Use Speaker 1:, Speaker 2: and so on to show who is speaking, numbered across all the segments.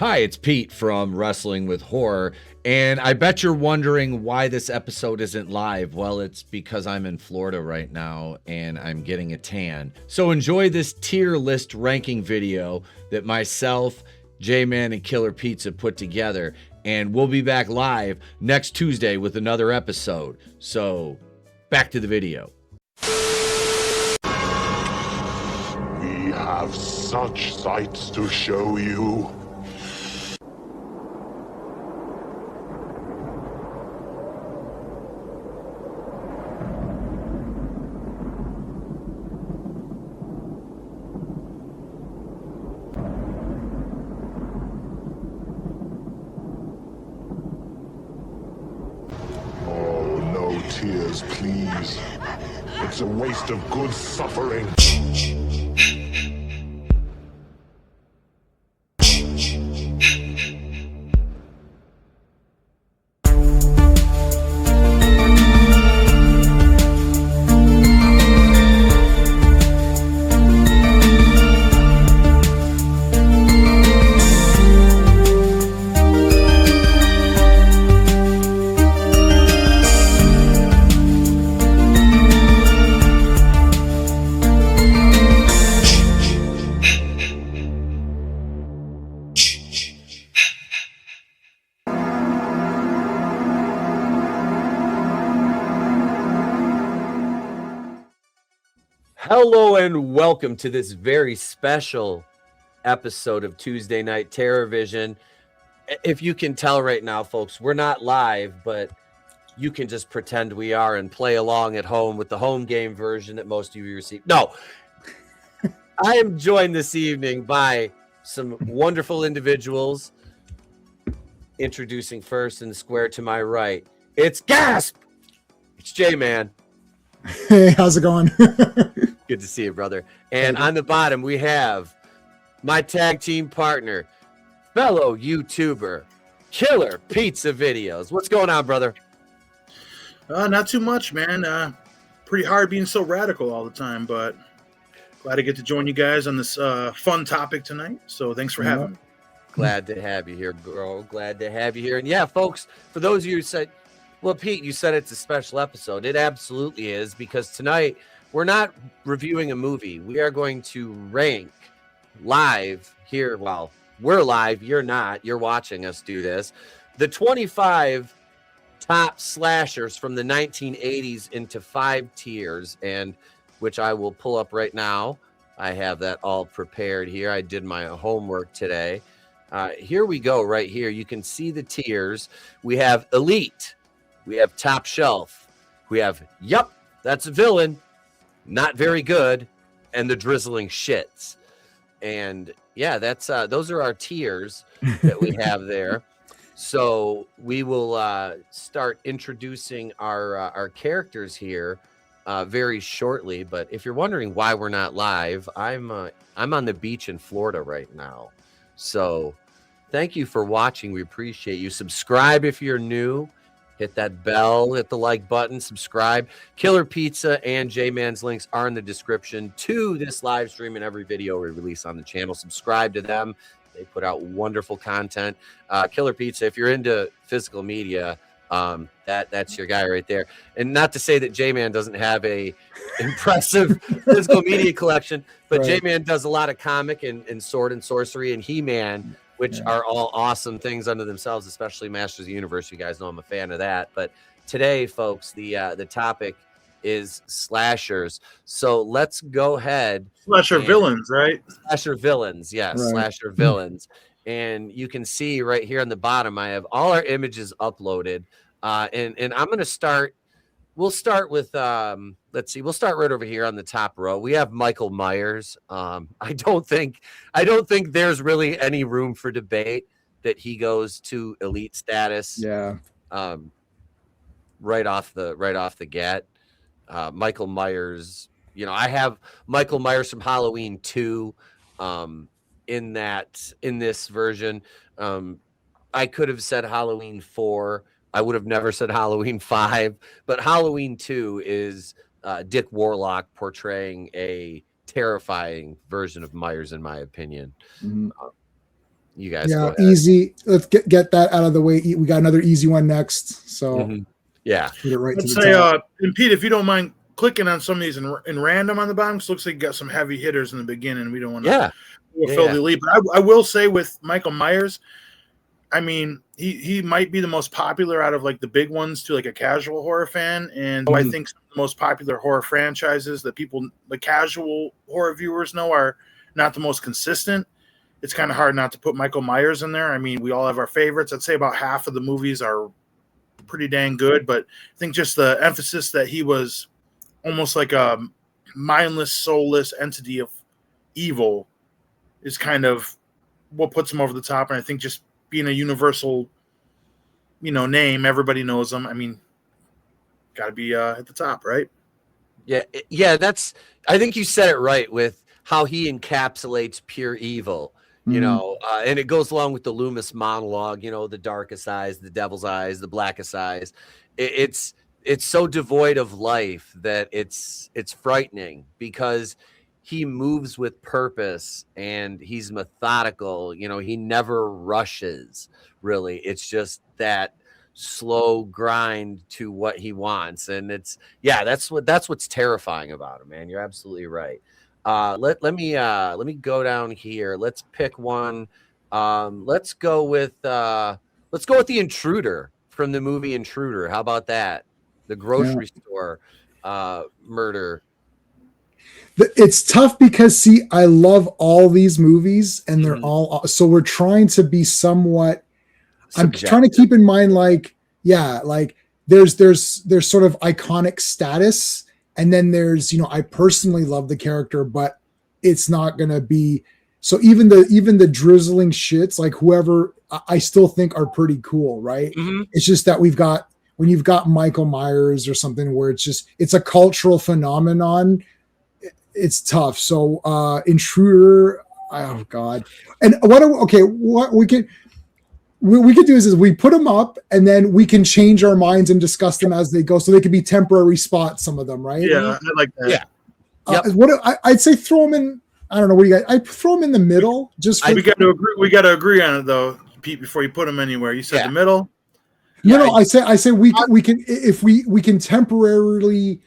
Speaker 1: Hi, it's Pete from Wrestling with Horror, and I bet you're wondering why this episode isn't live. Well, it's because I'm in Florida right now and I'm getting a tan. So enjoy this tier list ranking video that myself, J-Man, and Killer Pizza put together, and we'll be back live next Tuesday with another episode. So, back to the video.
Speaker 2: We have such sights to show you. Oh, no tears, please. It's a waste of good suffering.
Speaker 3: Hello and welcome to this very special episode of Tuesday Night Terror Vision. If you can tell right now, folks, we're not live, but you can just pretend we are and play along at home with the home game version that most of you receive. No, I am joined this evening by some wonderful individuals. Introducing first in the square to my right, it's Gasp! It's J-Man.
Speaker 4: Hey, how's it going?
Speaker 3: Good to see you, brother. And on the bottom, we have my tag team partner, fellow YouTuber, Killer Pizza Videos. What's going on, brother?
Speaker 5: Not too much, man. Pretty hard being so radical all the time, but glad to get to join you guys on this fun topic tonight. So thanks for having me.
Speaker 3: Glad to have you here, bro. Glad to have you here. And yeah, folks, for those of you who said, well, Pete, you said it's a special episode. It absolutely is, because tonight we're not reviewing a movie. We are going to rank live here. Well, we're live. You're not. You're watching us do this. The 25 top slashers from the 1980s into 5 tiers, and which I will pull up right now. I have that all prepared here. I did my homework today. Here we go right here. You can see the tiers. We have Elite. We have Top Shelf. We have, yup, that's a villain. Not very good. And the Drizzling Shits. And yeah, that's those are our tiers that we have there. So we will start introducing our characters here very shortly. But if you're wondering why we're not live, I'm on the beach in Florida right now. So thank you for watching. We appreciate you. Subscribe if you're new. Hit that bell, hit the like button, subscribe. Killer Pizza and J-Man's links are in the description to this live stream and every video we release on the channel. Subscribe to them. They put out wonderful content. Killer Pizza, if you're into physical media, that's your guy right there. And not to say that J-Man doesn't have a impressive physical media collection, but right. J-Man does a lot of comic and sword and sorcery and He-Man, which are all awesome things unto themselves, especially Masters of the Universe. You guys know I'm a fan of that. But today, folks, the topic is slashers. So let's go ahead.
Speaker 5: Slasher villains, right?
Speaker 3: Slasher villains, yes,
Speaker 4: Right.
Speaker 3: Slasher villains. And you can see right here on the bottom, I have all our images uploaded. And I'm going to start. We'll start with, let's see, we'll start right over here on the top row. We have Michael Myers. I don't think there's really any room for debate that he goes to elite status.
Speaker 4: Yeah.
Speaker 3: Right off the get. Michael Myers, I have Michael Myers from Halloween 2 in this version. I could have said Halloween 4. I would have never said Halloween 5, but Halloween 2 is Dick Warlock portraying a terrifying version of Myers, in my opinion.
Speaker 4: Mm-hmm.
Speaker 3: You guys go ahead.
Speaker 4: Easy. Let's get that out of the way. We got another easy one next. So
Speaker 3: yeah,
Speaker 4: put it right
Speaker 5: Let's
Speaker 4: to the
Speaker 5: say,
Speaker 4: top.
Speaker 5: and Pete, if you don't mind clicking on some of these in random on the bottom, because it looks like you got some heavy hitters in the beginning. We don't want to fill the lead. But I will say with Michael Myers, I mean, he might be the most popular out of like the big ones to like a casual horror fan. And I think some of the most popular horror franchises that people, the casual horror viewers know are not the most consistent. It's kind of hard not to put Michael Myers in there. I mean, we all have our favorites. I'd say about half of the movies are pretty dang good, but I think just the emphasis that he was almost like a mindless, soulless entity of evil is kind of what puts him over the top. And I think just being a universal, name, everybody knows him. I mean, got to be at the top, right?
Speaker 3: Yeah. I think you said it right with how he encapsulates pure evil, and it goes along with the Loomis monologue, the darkest eyes, the devil's eyes, the blackest eyes. It's so devoid of life that it's frightening because he moves with purpose and he's methodical. He never rushes, really. It's just that slow grind to what he wants. And that's what's terrifying about him, man. You're absolutely right. Let me go down here. Let's pick one. Let's go with the Intruder from the movie Intruder. How about that? The grocery store murder.
Speaker 4: It's tough because I love all these movies and they're all, so we're trying to be somewhat subjective. I'm trying to keep in mind there's sort of iconic status, and then there's I personally love the character, but it's not gonna be so even the drizzling shits, like whoever, I still think are pretty cool, right? It's just that when you've got Michael Myers or something where it's a cultural phenomenon, it's tough. So Intruder, oh god. And what we could do is we put them up and then we can change our minds and discuss them as they go, so they could be temporary spots, some of them, right?
Speaker 5: Yeah, I like that.
Speaker 3: Yeah.
Speaker 4: I'd say throw them in, I don't know, what do you guys, I throw them in the middle. We got
Speaker 5: to agree on it though, Pete, before you put them anywhere. You said the middle.
Speaker 4: No, I say we can, if we can temporarily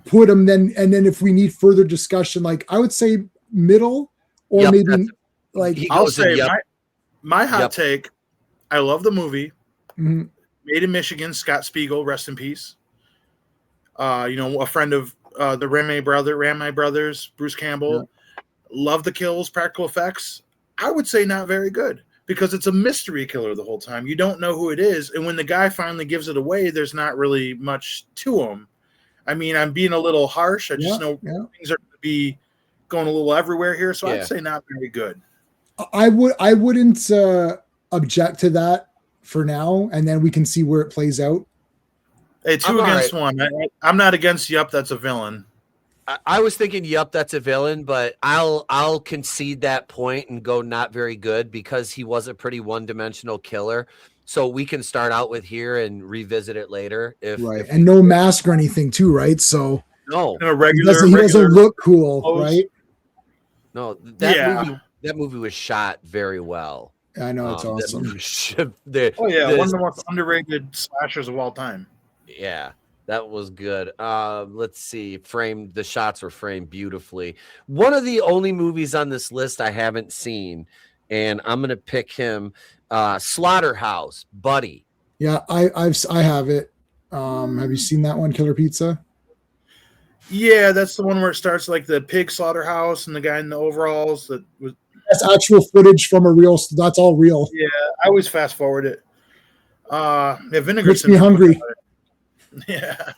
Speaker 4: put them, then if we need further discussion, like I would say middle, or maybe
Speaker 5: I'll say my hot take. I love the movie. Made in Michigan, Scott Spiegel, rest in peace. A friend of the Rami brothers, Bruce Campbell. Love the kills, practical effects. I would say not very good, because it's a mystery killer the whole time. You don't know who it is, and when the guy finally gives it away, there's not really much to him. I mean, I'm being a little harsh. I just know things are going to be going a little everywhere here, so I'd say not very good.
Speaker 4: I wouldn't object to that for now, and then we can see where it plays out.
Speaker 5: Hey, two against one. I'm not against. Yup, that's a villain.
Speaker 3: I was thinking, yup, that's a villain, but I'll concede that point and go not very good, because he was a pretty one-dimensional killer. So we can start out with here and revisit it later. And
Speaker 4: no mask or anything too, right? So
Speaker 3: no,
Speaker 4: he doesn't look cool, clothes. Right?
Speaker 3: No, that movie was shot very well.
Speaker 4: I know, it's awesome.
Speaker 5: One of the most underrated slashers of all time.
Speaker 3: Yeah, that was good. Let's see. The shots were framed beautifully. One of the only movies on this list I haven't seen, and I'm gonna pick him. Slaughterhouse, Buddy.
Speaker 4: Yeah, I have it. Have you seen that one, Killer Pizza?
Speaker 5: Yeah, that's the one where it starts like the pig slaughterhouse and the guy in the overalls.
Speaker 4: That's actual footage from a real. That's all real.
Speaker 5: Yeah, I always fast forward it. Vinegar
Speaker 4: makes me hungry.
Speaker 5: Yeah,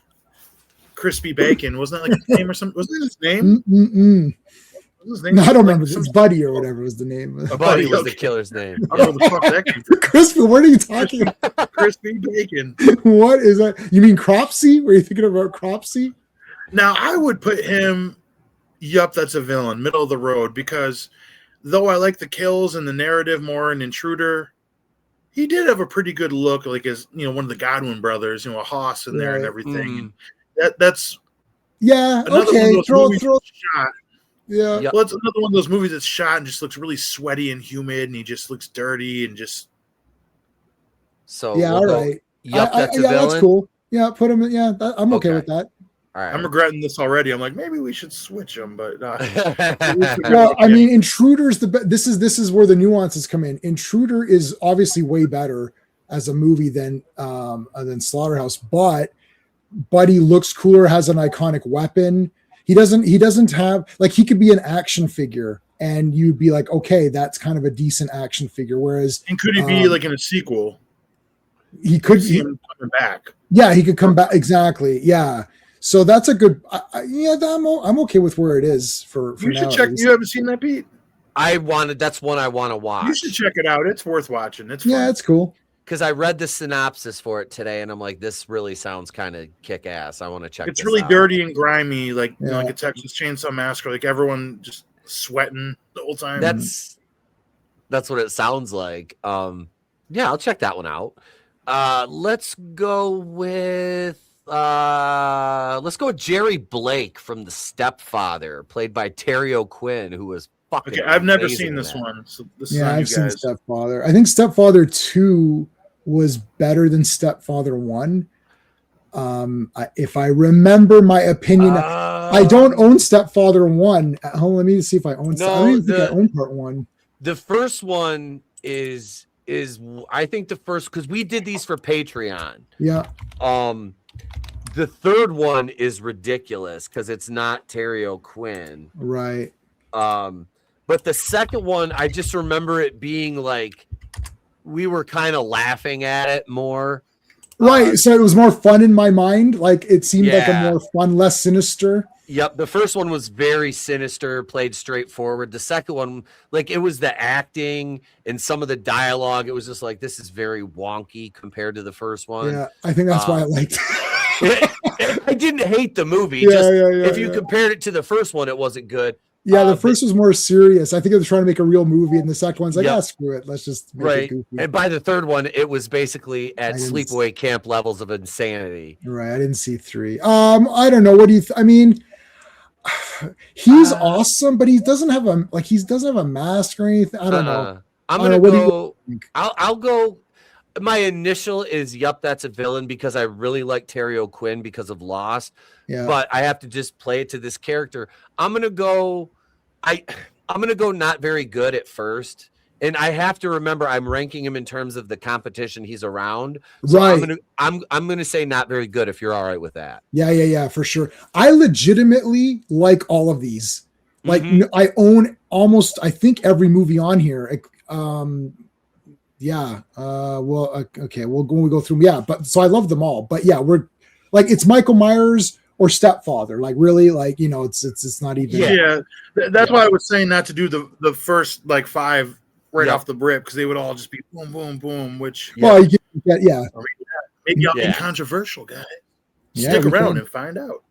Speaker 5: Crispy Bacon, wasn't that like his name or something? Wasn't that his name?
Speaker 4: His name? No, I don't remember. It's Buddy or whatever was the name.
Speaker 3: Buddy was the killer's name.
Speaker 5: I don't know the fuck that came from.
Speaker 4: Crispy, what are you talking about?
Speaker 5: Crispy Bacon.
Speaker 4: What is that? You mean Cropsy? Were you thinking about Cropsy?
Speaker 5: Now, I would put him, yup, that's a villain, middle of the road, because though I like the kills and the narrative more in Intruder, he did have a pretty good look, like as one of the Godwin brothers, a hoss in there and everything. That's
Speaker 4: okay. Throw.
Speaker 5: Shot.
Speaker 4: Yeah.
Speaker 3: Yep.
Speaker 5: Well, it's another one of those movies that's shot and just looks really sweaty and humid, and he just looks dirty and just.
Speaker 3: So
Speaker 4: yeah, all right.
Speaker 3: Yep, that's a
Speaker 4: yeah,
Speaker 3: villain.
Speaker 4: that's cool. Yeah, put him in. Yeah, I'm okay with that.
Speaker 3: All right.
Speaker 5: I'm regretting this already. I'm like, maybe we should switch them, but
Speaker 4: Well, I mean, Intruder's this is where the nuances come in. Intruder is obviously way better as a movie than Slaughterhouse, but Buddy looks cooler, has an iconic weapon. He doesn't have, like, he could be an action figure and you'd be like, okay, that's kind of a decent action figure. Whereas,
Speaker 5: and could he be like in a sequel?
Speaker 4: He could
Speaker 5: see him coming back.
Speaker 4: Yeah, he could come back. Exactly. Yeah. So that's a good. I'm okay with where it is for
Speaker 5: You should
Speaker 4: now.
Speaker 5: check. You haven't seen that, Pete?
Speaker 3: That's one I want to watch.
Speaker 5: You should check it out. It's worth watching. It's fun.
Speaker 4: Yeah, it's cool.
Speaker 3: Because I read the synopsis for it today, and I'm like, this really sounds kind of kick ass. I want to check.
Speaker 5: It's
Speaker 3: this
Speaker 5: really
Speaker 3: out.
Speaker 5: dirty and grimy, like
Speaker 4: Yeah.
Speaker 5: like a Texas Chainsaw Massacre. Like everyone just sweating the whole time.
Speaker 3: That's what it sounds like. Yeah, I'll check that one out. Let's go with Jerry Blake from The Stepfather, played by Terry O'Quinn, who was fucking.
Speaker 5: Okay, I've never
Speaker 3: amazing
Speaker 5: seen
Speaker 3: in
Speaker 5: this
Speaker 3: that.
Speaker 5: one. So this is on
Speaker 4: Yeah,
Speaker 5: you
Speaker 4: I've seen
Speaker 5: guys.
Speaker 4: Stepfather. I think Stepfather 2 was better than Stepfather 1. If I remember my opinion, I don't own Stepfather 1 at home. Let me see if I own. I don't even think I own part 1.
Speaker 3: The first one is I think the first, because we did these for Patreon.
Speaker 4: Yeah.
Speaker 3: The third one is ridiculous because it's not Terry O'Quinn.
Speaker 4: Right.
Speaker 3: But the second one, I just remember it being like we were kind of laughing at it more.
Speaker 4: Right. So it was more fun in my mind. Like it seemed like a
Speaker 3: Yeah.
Speaker 4: more fun, less sinister.
Speaker 3: Yep, the first one was very sinister, played straightforward. The second one, like, it was the acting and some of the dialogue. It was just like, this is very wonky compared to the first one.
Speaker 4: Yeah, I think that's why I liked it.
Speaker 3: I didn't hate the movie.
Speaker 4: Yeah,
Speaker 3: just
Speaker 4: yeah,
Speaker 3: if you compared it to the first one, it wasn't good.
Speaker 4: Yeah, the first was more serious. I think they were trying to make a real movie, and the second one's like,
Speaker 3: Yep.
Speaker 4: screw it. Let's just make it
Speaker 3: Right.
Speaker 4: goofy.
Speaker 3: And by the third one, it was basically at
Speaker 4: I didn't
Speaker 3: sleepaway camp levels of insanity.
Speaker 4: Right. I didn't see 3. I don't know. What do you I mean, he's awesome, but he doesn't have a mask or anything. I don't know.
Speaker 3: I'm
Speaker 4: I don't
Speaker 3: gonna
Speaker 4: know. What do you
Speaker 3: go.
Speaker 4: think?
Speaker 3: I'll go. My initial is that's a villain because I really like Terry O'Quinn because of Lost.
Speaker 4: Yeah.
Speaker 3: But I have to just play it to this character. I'm gonna go. I'm gonna go not very good at first, and I have to remember I'm ranking him in terms of the competition he's around. So
Speaker 4: Right.
Speaker 3: I'm gonna say not very good if you're all right with that.
Speaker 4: Yeah, for sure. I legitimately like all of these. Like
Speaker 3: Mhm.
Speaker 4: I own almost, I think, every movie on here. Okay. We'll go through them. Yeah, but so I love them all. But yeah, we're like, it's Michael Myers or Stepfather. Like really, like, it's not even.
Speaker 5: Yeah, that's why I was saying not to do the first like 5 right
Speaker 3: Yeah.
Speaker 5: off the rip because they would all just be boom, boom, boom. Which
Speaker 4: Well, you get, yeah.
Speaker 5: maybe I'll
Speaker 3: Yeah.
Speaker 5: be controversial, guys.
Speaker 4: Yeah,
Speaker 5: Stick
Speaker 4: we
Speaker 5: around
Speaker 4: can.
Speaker 5: and find out.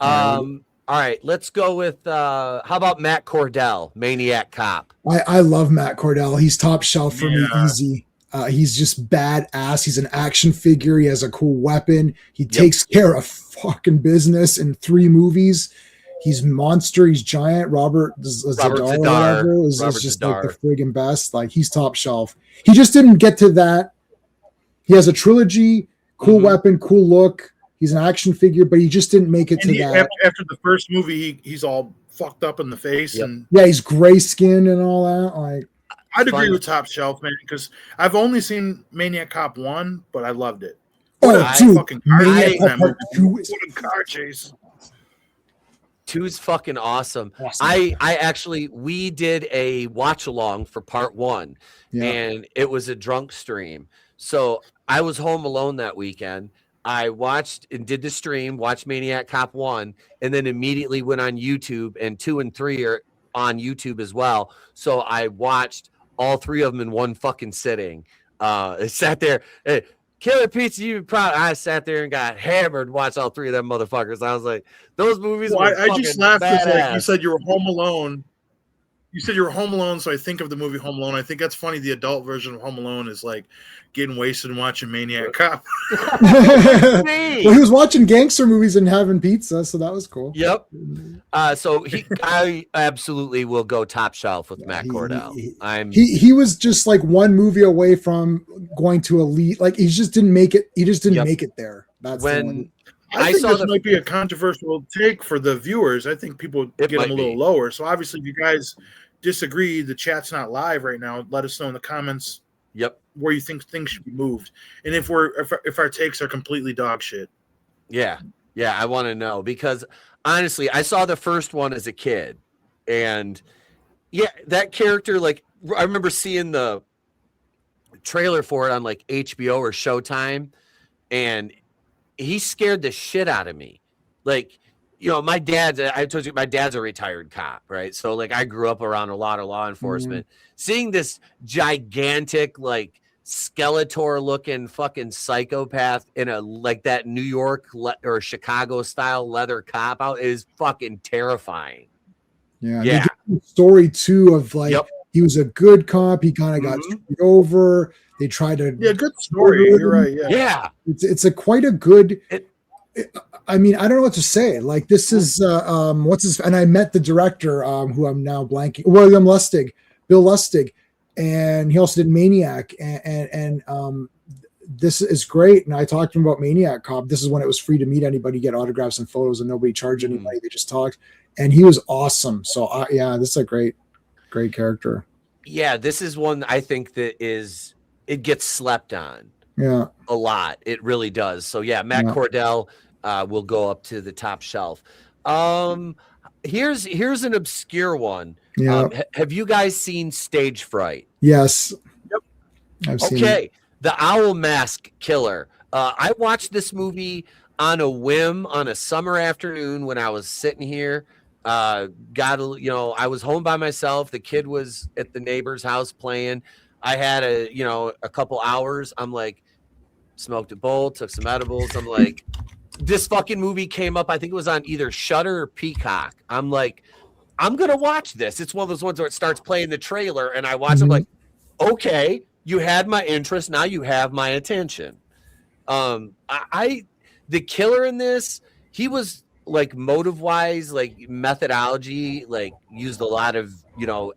Speaker 3: All right, let's go with how about Matt Cordell, Maniac Cop?
Speaker 4: I love Matt Cordell. He's top shelf for me,
Speaker 5: Yeah.
Speaker 4: easy. He's just badass. He's an action figure. He has a cool weapon. He takes care of fucking business in 3 movies. He's monster. He's giant. Robert Zadar is just like the friggin' best. Like he's top shelf. He just didn't get to that. He has a trilogy, cool weapon, cool look. He's an action figure, but he just didn't make it to that.
Speaker 5: After the first movie, he's all fucked up in the face, and
Speaker 4: Yeah, he's gray skin and all that. Like
Speaker 5: I'd agree with top shelf, man, because I've only seen Maniac Cop 1, but I loved it.
Speaker 4: dude,
Speaker 5: Fucking car
Speaker 4: Maniac
Speaker 5: chase in that
Speaker 4: Cop Part
Speaker 5: movie.
Speaker 4: 2 is
Speaker 5: What a car chase!
Speaker 3: 2's fucking awesome.
Speaker 4: Awesome.
Speaker 3: We did a watch along for part 1,
Speaker 4: Yeah.
Speaker 3: and it was a drunk stream. So I was home alone that weekend. I watched and did the stream, watched Maniac Cop 1, and then immediately went on YouTube, and 2 and 3 are on YouTube as well. So I watched all 3 of them in one fucking sitting. I sat there. Killer Pizza, you proud? I sat there and got hammered, watched all 3 of them motherfuckers. I was like, those movies.
Speaker 5: Well,
Speaker 3: were
Speaker 5: I just
Speaker 3: fucking
Speaker 5: laughed because like, you
Speaker 3: badass.
Speaker 5: said you were home alone, You said you were Home Alone, so I think of the movie Home Alone. I think that's funny. The adult version of Home Alone is like getting wasted and watching Maniac Cop.
Speaker 4: Well, he was watching gangster movies and having pizza, so that was cool.
Speaker 3: Yep. So I absolutely will go top shelf with Matt Cordell.
Speaker 4: He was just like one movie away from going to elite. Like he just didn't make it. He just didn't make it there. That's
Speaker 3: when
Speaker 5: I think this might be a controversial take for the viewers. I think people get them a little lower. So obviously, if you guys disagree, the chat's not live right now. Let us know in the comments.
Speaker 3: Yep.
Speaker 5: Where you think things should be moved, and if our takes are completely dog shit.
Speaker 3: Yeah, I want to know, because honestly, I saw the first one as a kid, and that character, like I remember seeing the trailer for it on like HBO or Showtime, and he scared the shit out of me. Like, I told you my dad's a retired cop, right? So like I grew up around a lot of law enforcement. Seeing this gigantic, like Skeletor looking fucking psychopath in a like that New York or Chicago style leather cop out is fucking terrifying.
Speaker 4: Yeah. They did the story too of like he was a good cop. He kind of got screwed over. They tried to
Speaker 5: good story. You're right.
Speaker 3: Yeah.
Speaker 4: It's a quite a good. I mean, I don't know what to say. Like this is what's his, and I met the director who I'm now blanking, Bill Lustig, and he also did Maniac, and this is great. And I talked to him about Maniac Cop. This is when it was free to meet anybody, get autographs and photos, and nobody charged anybody. They just talked, and he was awesome. So this is a great character. Yeah,
Speaker 3: this is one I think that it gets slept on.
Speaker 4: Yeah,
Speaker 3: a lot. It really does. So Matt Cordell will go up to the top shelf. Here's an obscure one.
Speaker 4: Yeah.
Speaker 3: Have you guys seen Stage Fright?
Speaker 4: Yes.
Speaker 5: Yep.
Speaker 4: I've seen it.
Speaker 3: The Owl Mask Killer. I watched this movie on a whim on a summer afternoon when I was sitting here. I was home by myself. The kid was at the neighbor's house playing. I had a couple hours. I'm like, smoked a bowl, took some edibles. I'm like, this fucking movie came up. I think it was on either Shudder or Peacock. I'm like, I'm going to watch this. It's one of those ones where it starts playing the trailer and I watch it. I'm like, okay, you had my interest. Now you have my attention. The killer in this, he was like motive wise, like methodology, like used a lot of,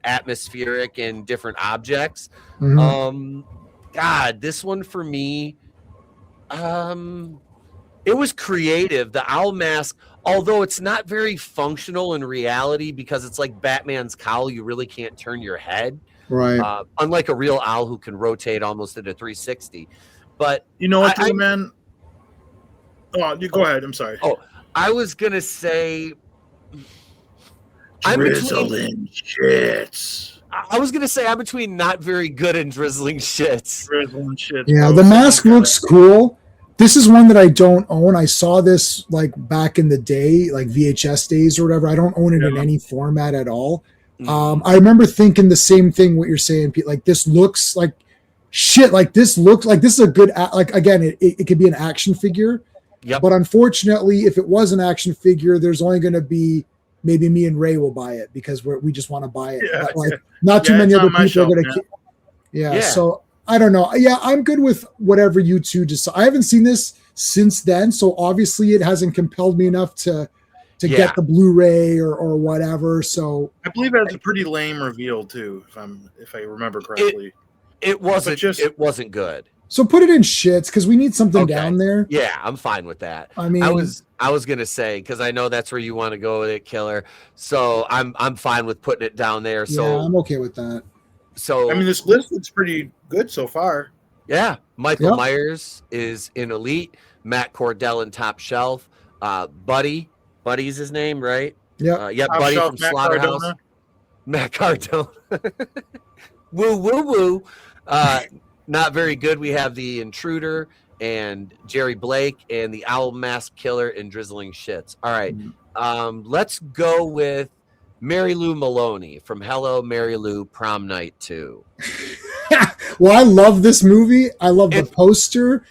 Speaker 3: atmospheric and different objects. God, this one for me, it was creative. The owl mask, although it's not very functional in reality because it's like Batman's cowl, you really can't turn your head.
Speaker 4: Right.
Speaker 3: Unlike a real owl who can rotate almost at a 360. But
Speaker 5: you know what, man? Oh, you go ahead. I'm sorry.
Speaker 3: Oh, I was gonna say,
Speaker 5: drizzling shits.
Speaker 3: I was gonna say I'm between not very good and drizzling shits.
Speaker 5: Drizzling shits.
Speaker 4: Yeah, the mask looks cool. This is one that I don't own. I saw this like back in the day, like VHS days or whatever. I don't own it in any format at all. I remember thinking the same thing what you're saying, Pete. Like this looks like shit. Like this looks like this is a good like again, it could be an action figure.
Speaker 3: Yep.
Speaker 4: But unfortunately, if it was an action figure, there's only going to be maybe me and Ray will buy it because we just want to buy it. But like not too many other people are going to. Yeah. So I don't know. Yeah, I'm good with whatever you two decide. I haven't seen this since then, so obviously it hasn't compelled me enough to get the Blu-ray or whatever. So
Speaker 5: I believe it has a pretty lame reveal too, if I remember correctly.
Speaker 3: It wasn't good.
Speaker 4: So put it in shits because we need something down there.
Speaker 3: Yeah, I'm fine with that.
Speaker 4: I mean,
Speaker 3: I was gonna say because I know that's where you want to go with it, Killer. So I'm fine with putting it down there. So
Speaker 4: yeah, I'm okay with that.
Speaker 3: So
Speaker 5: I mean, this list looks pretty good so far.
Speaker 3: Yeah, Michael Myers is in Elite. Matt Cordell in Top Shelf. Buddy's his name, right?
Speaker 4: Yeah.
Speaker 3: Buddy from Slaughterhouse. Matt Cardona. Woo woo woo. Not very good. We have the Intruder and Jerry Blake and the Owl Mask Killer and Drizzling Shits. All right. Let's go with Mary Lou Maloney from Hello, Mary Lou, Prom Night 2.
Speaker 4: Well, I love this movie. I love the poster.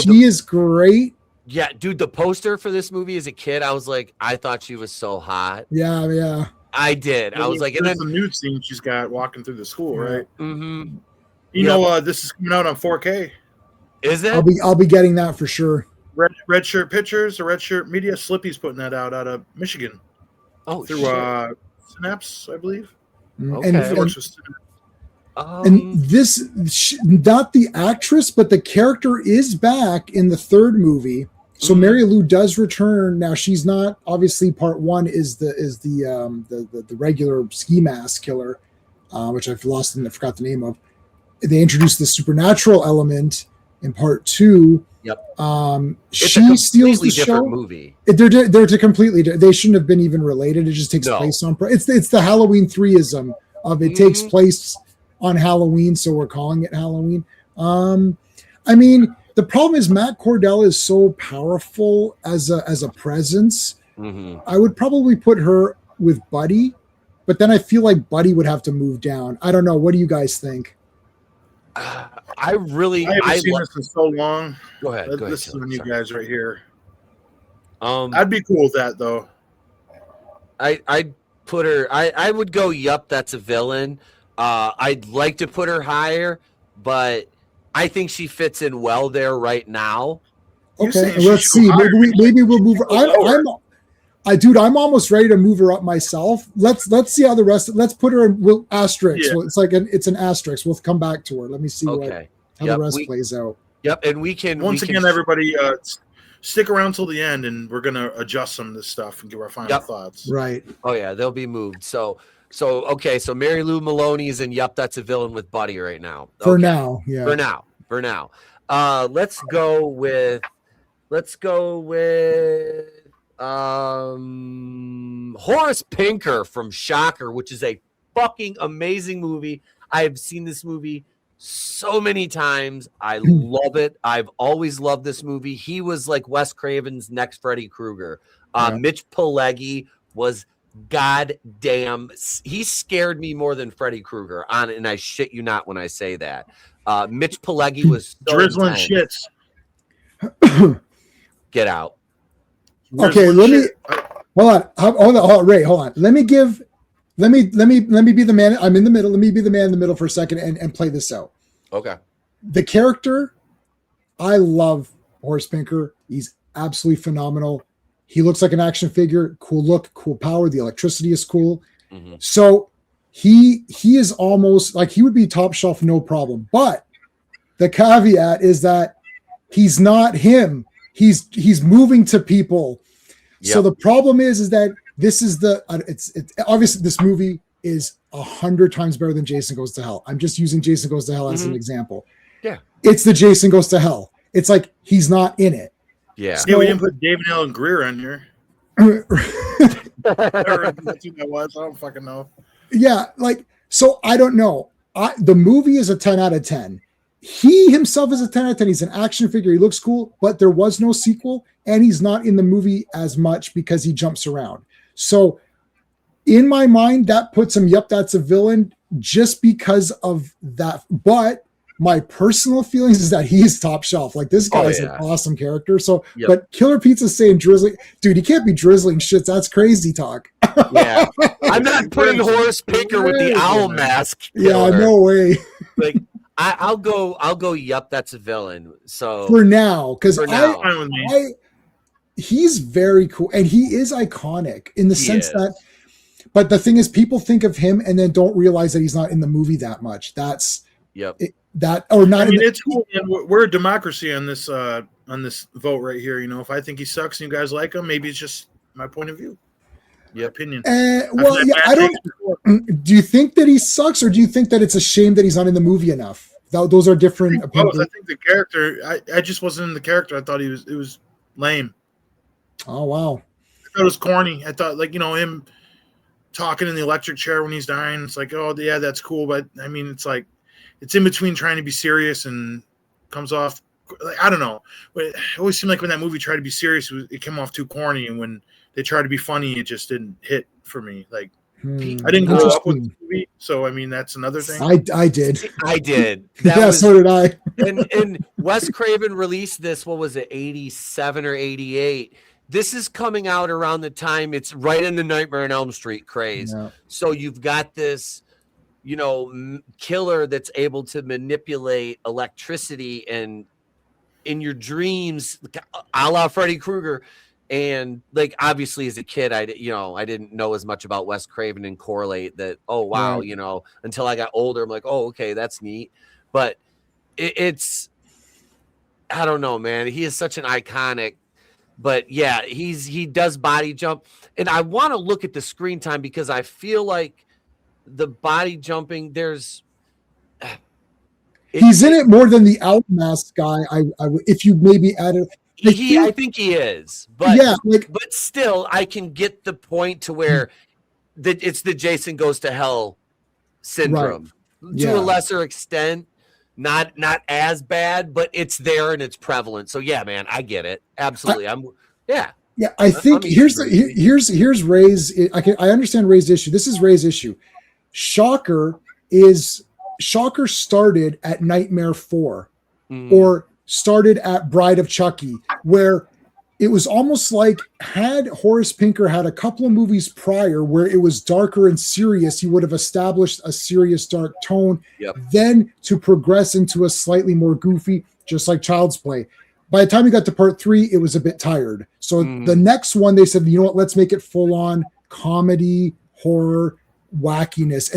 Speaker 4: She is great.
Speaker 3: Yeah, dude, the poster for this movie as a kid, I was like, I thought she was so hot.
Speaker 4: Yeah.
Speaker 3: I did. I was like, and
Speaker 5: there's
Speaker 3: then
Speaker 5: the nude scene she's got walking through the school, right?
Speaker 3: Mm-hmm.
Speaker 5: You know, this is coming out on 4K.
Speaker 3: Is it?
Speaker 4: I'll be getting that for sure.
Speaker 5: Red Shirt Pictures or Red Shirt Media. Slippy's putting that out of Michigan.
Speaker 3: Oh,
Speaker 5: through Synapse, I believe.
Speaker 3: Okay.
Speaker 4: And this, not the actress, but the character is back in the third movie. So Mary Lou does return. Now she's not, obviously part one is the regular ski mask killer, which I've lost and I forgot the name of. They introduced the supernatural element in part two.
Speaker 3: Yep.
Speaker 4: She steals the show.
Speaker 3: Movie.
Speaker 4: They're to completely. They shouldn't have been even related. It just takes place on. It's the Halloween 3ism of it takes place on Halloween, so we're calling it Halloween. I mean, the problem is Matt Cordell is so powerful as a presence.
Speaker 3: Mm-hmm.
Speaker 4: I would probably put her with Buddy, but then I feel like Buddy would have to move down. I don't know. What do you guys think?
Speaker 5: I haven't seen this in so long.
Speaker 3: Go ahead.
Speaker 5: This is on you guys right here.
Speaker 3: I'd
Speaker 5: be cool with that though.
Speaker 3: I'd put her. I would go. Yup, that's a villain. I'd like to put her higher, but I think she fits in well there right now.
Speaker 4: Okay, let's see. Maybe we'll move her. I'm almost ready to move her up myself. Let's see how the rest. Let's put her in asterisk. Yeah. It's like it's an asterisk. We'll come back to her. Let me see how the rest plays out.
Speaker 3: Yep, and we can
Speaker 5: everybody stick around till the end, and we're gonna adjust some of this stuff and give our final thoughts.
Speaker 4: Right.
Speaker 3: Oh yeah, they'll be moved. So Mary Lou Maloney's and yup, that's a villain with Buddy right now.
Speaker 4: For now, yeah.
Speaker 3: For now. Let's go with Horace Pinker from Shocker, which is a fucking amazing movie. I have seen this movie so many times. I love it. I've always loved this movie. He was like Wes Craven's next Freddy Krueger. Mitch Pileggi was goddamn. He scared me more than Freddy Krueger. And I shit you not when I say that. Mitch Pileggi was so
Speaker 5: drizzling shits.
Speaker 3: Get out.
Speaker 4: Okay, let me hold on, Ray, hold on. Let me be the man. I'm in the middle. Let me be the man in the middle for a second and play this out.
Speaker 3: Okay.
Speaker 4: The character, I love Horace Pinker. He's absolutely phenomenal. He looks like an action figure. Cool look, cool power. The electricity is cool.
Speaker 3: Mm-hmm.
Speaker 4: So he is almost like he would be top shelf, no problem. But the caveat is that he's not him. He's moving to people. Yep. So the problem is that this is it's obviously this movie is 100 times better than Jason Goes to Hell. I'm just using Jason Goes to Hell as an example.
Speaker 3: Yeah.
Speaker 4: It's the Jason Goes to Hell. It's like he's not in it.
Speaker 3: Yeah.
Speaker 5: So, we didn't put David Allen Greer on here. I don't fucking know.
Speaker 4: Yeah, like, so I don't know. The movie is a 10 out of 10. He himself is a 10 out of 10. He's an action figure. He looks cool, but there was no sequel, and he's not in the movie as much because he jumps around. So in my mind, that puts him, yep, that's a villain just because of that. But my personal feelings is that he's top shelf. Like, this guy is an awesome character. So, but Killer Pizza's saying drizzling. Dude, he can't be drizzling shits. That's crazy talk.
Speaker 3: Yeah. I'm not putting Horace Pinker with the owl mask.
Speaker 4: Killer. Yeah, no way.
Speaker 3: Like, I'll go. Yep, that's a villain. So
Speaker 4: for now, because he's very cool and he is iconic in the sense that. But the thing is, people think of him and then don't realize that he's not in the movie that much. That's
Speaker 5: it's cool. We're a democracy on this vote right here. You know, if I think he sucks and you guys like him, maybe it's just my point of view. Opinion.
Speaker 4: Well, yeah, I don't. Do you think that he sucks, or do you think that it's a shame that he's not in the movie enough? Those are different.
Speaker 5: I think the character. I just wasn't in the character. I thought it was lame.
Speaker 4: Oh wow!
Speaker 5: I thought it was corny. I thought him talking in the electric chair when he's dying. It's like, oh yeah, that's cool, but I mean, it's like it's in between trying to be serious and comes off. I don't know. But it always seemed like when that movie tried to be serious, it came off too corny, and when they tried to be funny, it just didn't hit for me. Like, I didn't grow up with the movie, so I mean that's another thing.
Speaker 4: I did.
Speaker 3: So
Speaker 4: did I.
Speaker 3: and Wes Craven released this. What was it, 87 or 88? this is coming out around the time it's right in the Nightmare on Elm Street craze. Yeah. So you've got this, killer that's able to manipulate electricity and in your dreams, a la Freddy Krueger. And like, obviously as a kid, I didn't know as much about Wes Craven and correlate that. Oh, wow. Right. Until I got older, I'm like, oh, okay, that's neat. But it's, I don't know, man. He is such an iconic, but yeah, he does body jump. And I want to look at the screen time because I feel like the body jumping,
Speaker 4: he's in it more than the Outmask guy. If you maybe added,
Speaker 3: I think he is, but yeah, but still, I can get the point to where it's the Jason Goes to Hell syndrome to a lesser extent, not as bad, but it's there and it's prevalent. So yeah, man, I get it absolutely.
Speaker 4: Yeah, I think here's Ray's. I understand Ray's issue. This is Ray's issue. Shocker started at Nightmare 4 or started at Bride of Chucky, where it was almost like had Horace Pinker had a couple of movies prior where it was darker and serious, he would have established a serious dark tone, then to progress into a slightly more goofy, just like Child's Play. By the time we got to part 3, it was a bit tired. So the next one, they said, you know what, let's make it full on comedy, horror, wackiness.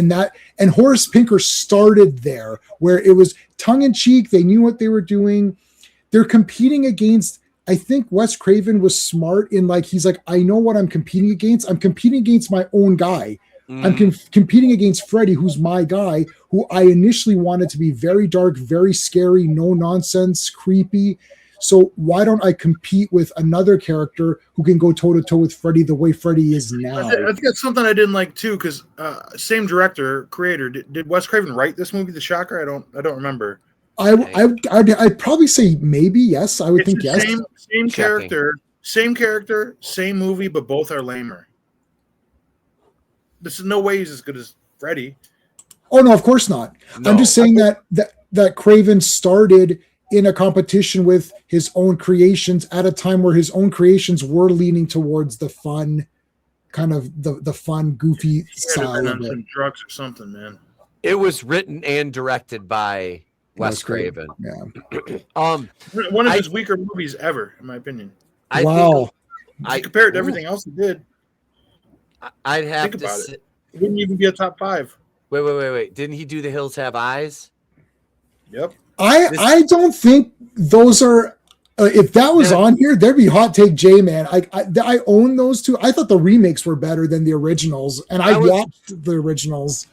Speaker 4: And Horace Pinker started there where it was tongue in cheek. They knew what they were doing. They're competing against, I think Wes Craven was smart in he's like, I know what I'm competing against. I'm competing against my own guy. I'm competing against Freddy, who's my guy, who I initially wanted to be very dark, very scary, no nonsense, creepy. So why don't I compete with another character who can go toe to toe with Freddy the way Freddy is now?
Speaker 5: I think that's something I didn't like too, because same director, creator. Did Wes Craven write this movie, The Shocker? I don't remember.
Speaker 4: I'd probably say maybe yes. I would think yes.
Speaker 5: Same character, same movie, but both are lamer. This is no way he's as good as Freddy.
Speaker 4: Oh no, of course not. No, I'm just saying that Craven started in a competition with his own creations at a time where his own creations were leaning towards the fun, kind of the fun, goofy style of it.
Speaker 5: Drugs or something, man.
Speaker 3: It was written and directed by Wes Craven.
Speaker 4: Yeah.
Speaker 5: One of his weaker movies ever, in my opinion.
Speaker 4: Wow.
Speaker 5: I compared to everything else he did.
Speaker 3: I'd have
Speaker 5: think about it. It wouldn't even be a top 5.
Speaker 3: Wait. Didn't he do The Hills Have Eyes?
Speaker 5: Yep.
Speaker 4: I don't think those are. If that was on here, there'd be Hot Take J, man. I own those two. I thought the remakes were better than the originals, and I watched the originals.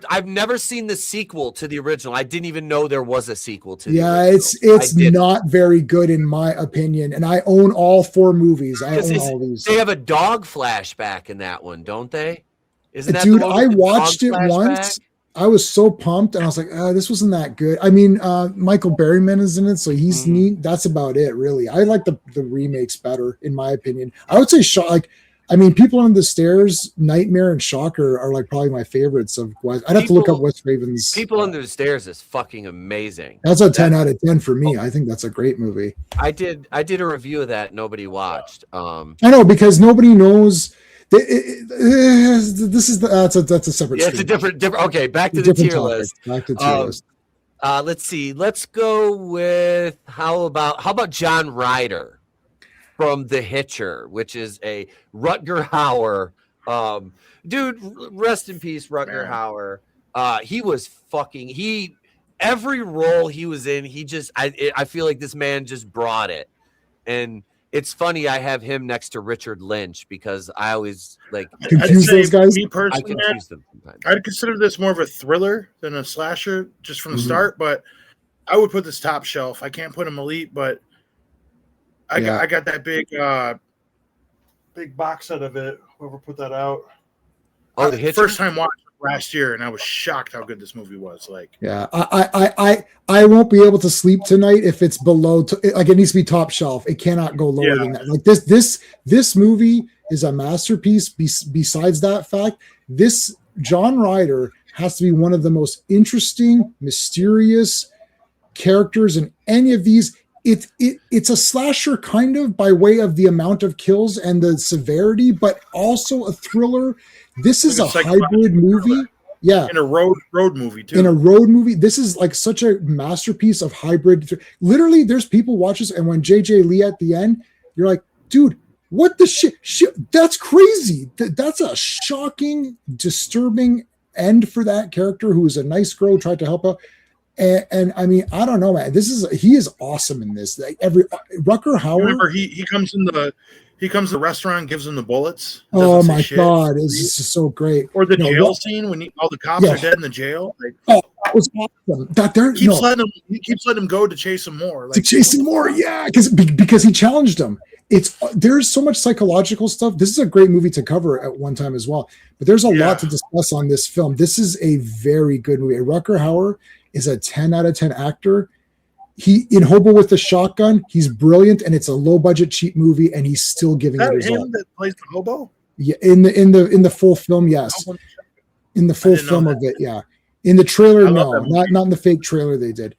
Speaker 3: I've never seen the sequel to the original. I didn't even know there was a sequel to.
Speaker 4: It's not very good in my opinion, and I own all 4 movies. I own all these.
Speaker 3: They have a dog flashback in that one, don't they?
Speaker 4: Isn't that dude? I watched it once. I was so pumped, and I was like, this wasn't that good. I mean, Michael Berryman is in it, so he's neat. That's about it, really. I like the remakes better, in my opinion. I would say, People on the Stairs, Nightmare, and Shocker are probably my favorites of Wes. I'd have to look up Wes Craven's.
Speaker 3: People Under the Stairs is fucking amazing.
Speaker 4: That's a 10 out of 10 for me. I think that's a great movie.
Speaker 3: I did a review of that. Nobody watched.
Speaker 4: I know, because nobody knows. This is that's a separate.
Speaker 3: Yeah, it's a different. Okay, back to the tier list. Back to tier list. Let's see. Let's go with how about John Ryder from The Hitcher, which is a Rutger Hauer. Dude, rest in peace, Rutger Hauer. He was every role he was in. I feel like this man just brought it, and. It's funny I have him next to Richard Lynch because I always
Speaker 4: confuse those guys.
Speaker 5: Me personally, I confuse them sometimes. I'd consider this more of a thriller than a slasher just from the start, but I would put this top shelf. I can't put him elite, but I got that big box set of it. Whoever put that out.
Speaker 3: Oh, the Hitcher?
Speaker 5: First time watching last year, and I was shocked how good this movie was.
Speaker 4: I won't be able to sleep tonight if it's below. It needs to be top shelf. It cannot go lower than that. This movie is a masterpiece. Besides that fact, this John Ryder has to be one of the most interesting, mysterious characters in any of these. it's a slasher kind of by way of the amount of kills and the severity, but also a thriller. This is
Speaker 5: Like
Speaker 4: a hybrid movie. Yeah.
Speaker 5: In a road movie too.
Speaker 4: In a road movie. This is like such a masterpiece of hybrid. Literally, there's people watch this, and when JJ Lee at the end, you're like, dude, what the shit? That's crazy. That's a shocking, disturbing end for that character who is a nice girl, tried to help out. And I mean, I don't know, man. He is awesome in this. Like Rucker Hauer.
Speaker 5: Remember, he comes in the restaurant, gives him the bullets.
Speaker 4: Oh my god, it's just so great.
Speaker 5: Or the jail scene when all the cops are dead in the jail. Like,
Speaker 4: that was awesome.
Speaker 5: He keeps letting him go to chase him more. Like,
Speaker 4: to chase him more, yeah, because he challenged him. There's so much psychological stuff. This is a great movie to cover at one time as well. But there's a lot to discuss on this film. This is a very good movie. Rucker Hauer is a 10 out of 10 actor. He in Hobo with the Shotgun, he's brilliant, and it's a low budget, cheap movie, and he's still giving a result.
Speaker 5: Him that plays the hobo?
Speaker 4: Yeah, in the full film, yes. In the full film of it, yeah. In the trailer, no, not in the fake trailer they did.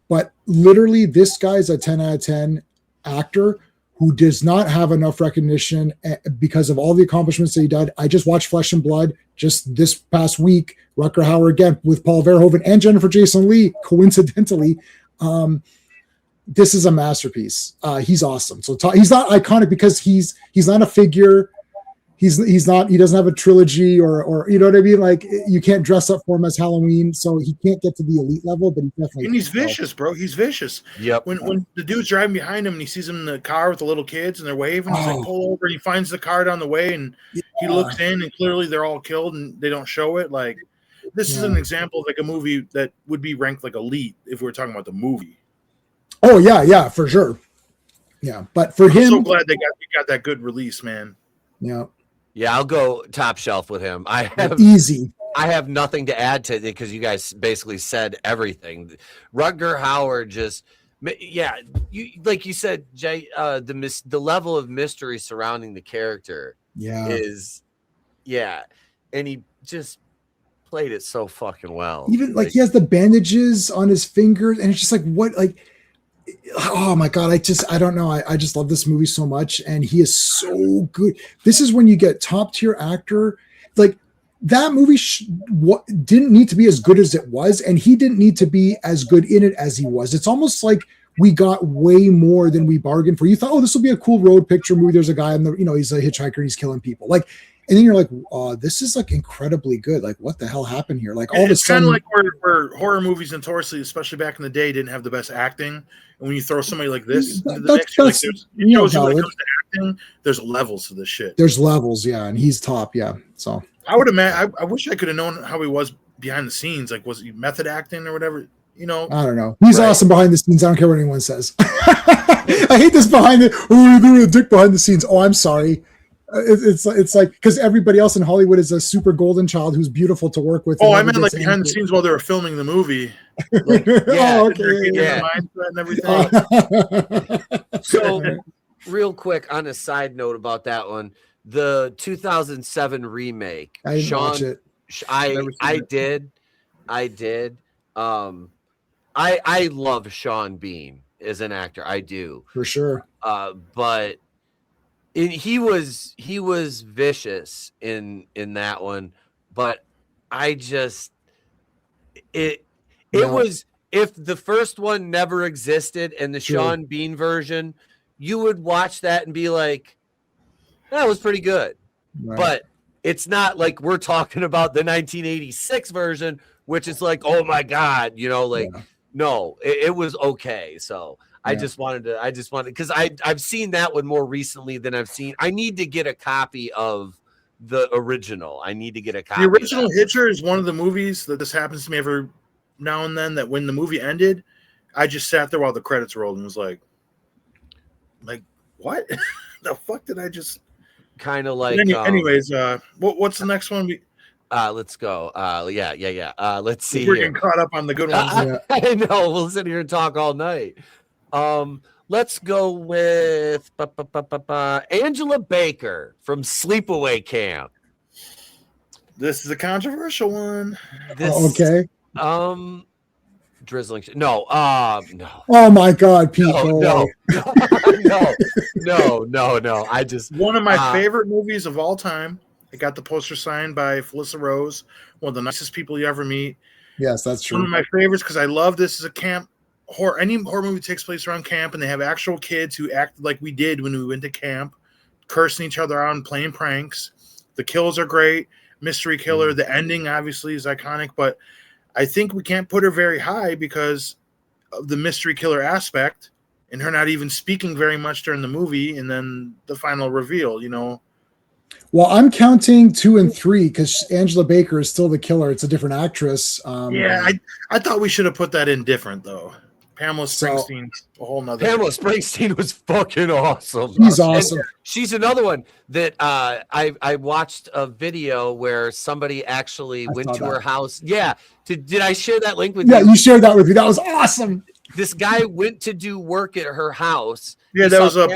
Speaker 4: But literally, this guy's a 10 out of 10 actor who does not have enough recognition because of all the accomplishments that he did. I just watched Flesh and Blood just this past week. Rucker Hauer again with Paul Verhoeven and Jennifer Jason Leigh, coincidentally. This is a masterpiece. He's awesome. So he's not iconic because he's not a figure. He doesn't have a trilogy or you know what I mean? Like, you can't dress up for him as Halloween, so he can't get to the elite level, but he definitely.
Speaker 5: And he's vicious, bro. He's vicious.
Speaker 3: Yep.
Speaker 5: When the dude's driving behind him and he sees him in the car with the little kids and they're waving, he's like, pull over. And he finds the car down the way and he looks in and clearly they're all killed and they don't show it. Like, this is an example of like a movie that would be ranked like elite if we were talking about the movie.
Speaker 4: Oh yeah, for sure. Yeah, but for him,
Speaker 5: I'm so glad they got that good release, man.
Speaker 4: Yeah.
Speaker 3: Yeah, I'll go top shelf with him. I have nothing to add to it because you guys basically said everything. Rutger Hauer just, like you said, Jay, the level of mystery surrounding the character is, and he just played it so fucking well.
Speaker 4: Even like he has the bandages on his fingers, and it's just like, what, like, oh my god, I don't know. I just love this movie so much, and he is so good. This is when you get top tier actor. Like, that movie didn't need to be as good as it was, and he didn't need to be as good in it as he was. It's almost like we got way more than we bargained for. You thought, oh, this will be a cool road picture movie. There's a guy in the, he's a hitchhiker, and he's killing people. Like, and then you're like, oh, this is like incredibly good. Like, what the hell happened here? Like, all of a sudden,
Speaker 5: kind of like where horror movies notoriously, especially back in the day, didn't have the best acting. And when you throw somebody like this into the mix, like, when it comes to acting, there's levels to this shit.
Speaker 4: There's levels, yeah, and he's top, yeah. So
Speaker 5: I would imagine. I wish I could have known how he was behind the scenes. Like, was he method acting or whatever? I
Speaker 4: don't know. He's awesome behind the scenes. I don't care what anyone says. I hate this behind it. Oh, they're a dick behind the scenes. Oh, I'm sorry. It's like, because everybody else in Hollywood is a super golden child who's beautiful to work with.
Speaker 5: Oh, I meant like behind the scenes while they were filming the movie. Like, and everything.
Speaker 3: So, real quick on a side note about that one, the 2007 remake.
Speaker 4: I didn't watch it.
Speaker 3: I did. I love Sean Bean as an actor. I do,
Speaker 4: for sure.
Speaker 3: But he was vicious in that one. But I just it was, if the first one never existed and the Sean Bean version, you would watch that and be like, that was pretty good. Right. But it's not like we're talking about the 1986 version, which is like, oh my God, no, it was okay. So I just wanted, because I've seen that one more recently than I need to get a copy of the original. I need to get a copy.
Speaker 5: The original Hitcher is one of the movies that this happens to me every now and then, that when the movie ended, I just sat there while the credits rolled and was like what? The fuck did I just
Speaker 3: kind of like
Speaker 5: anyways, what's the next one?
Speaker 3: Let's go. Let's see.
Speaker 5: We're getting caught up on the good ones.
Speaker 3: I know. We'll sit here and talk all night. Let's go with Angela Baker from Sleepaway Camp.
Speaker 5: This is a controversial one.
Speaker 4: Okay.
Speaker 3: drizzling. No, no.
Speaker 4: Oh my God, Pete!
Speaker 3: No. I just
Speaker 5: one of my favorite movies of all time. I got the poster signed by Felissa Rose, one of the nicest people you ever meet.
Speaker 4: Yes, that's true.
Speaker 5: One of my favorites because I love this as a camp horror. Any horror movie takes place around camp, and they have actual kids who act like we did when we went to camp, cursing each other out and playing pranks. The kills are great. Mystery killer. The ending obviously is iconic, but I think we can't put her very high because of the mystery killer aspect and her not even speaking very much during the movie, and then the final reveal,
Speaker 4: Well, I'm counting 2 and 3 because Angela Baker is still the killer. It's a different actress.
Speaker 5: I thought we should have put that in different though. Pamela Springsteen's a whole nother.
Speaker 3: Pamela Springsteen was fucking awesome.
Speaker 4: She's awesome.
Speaker 3: And she's another one that I watched a video where somebody actually went to her house. Yeah. Did I share that link with you?
Speaker 4: Yeah, you shared that with me. That was awesome.
Speaker 3: This guy went to do work at her house.
Speaker 5: Yeah, that was a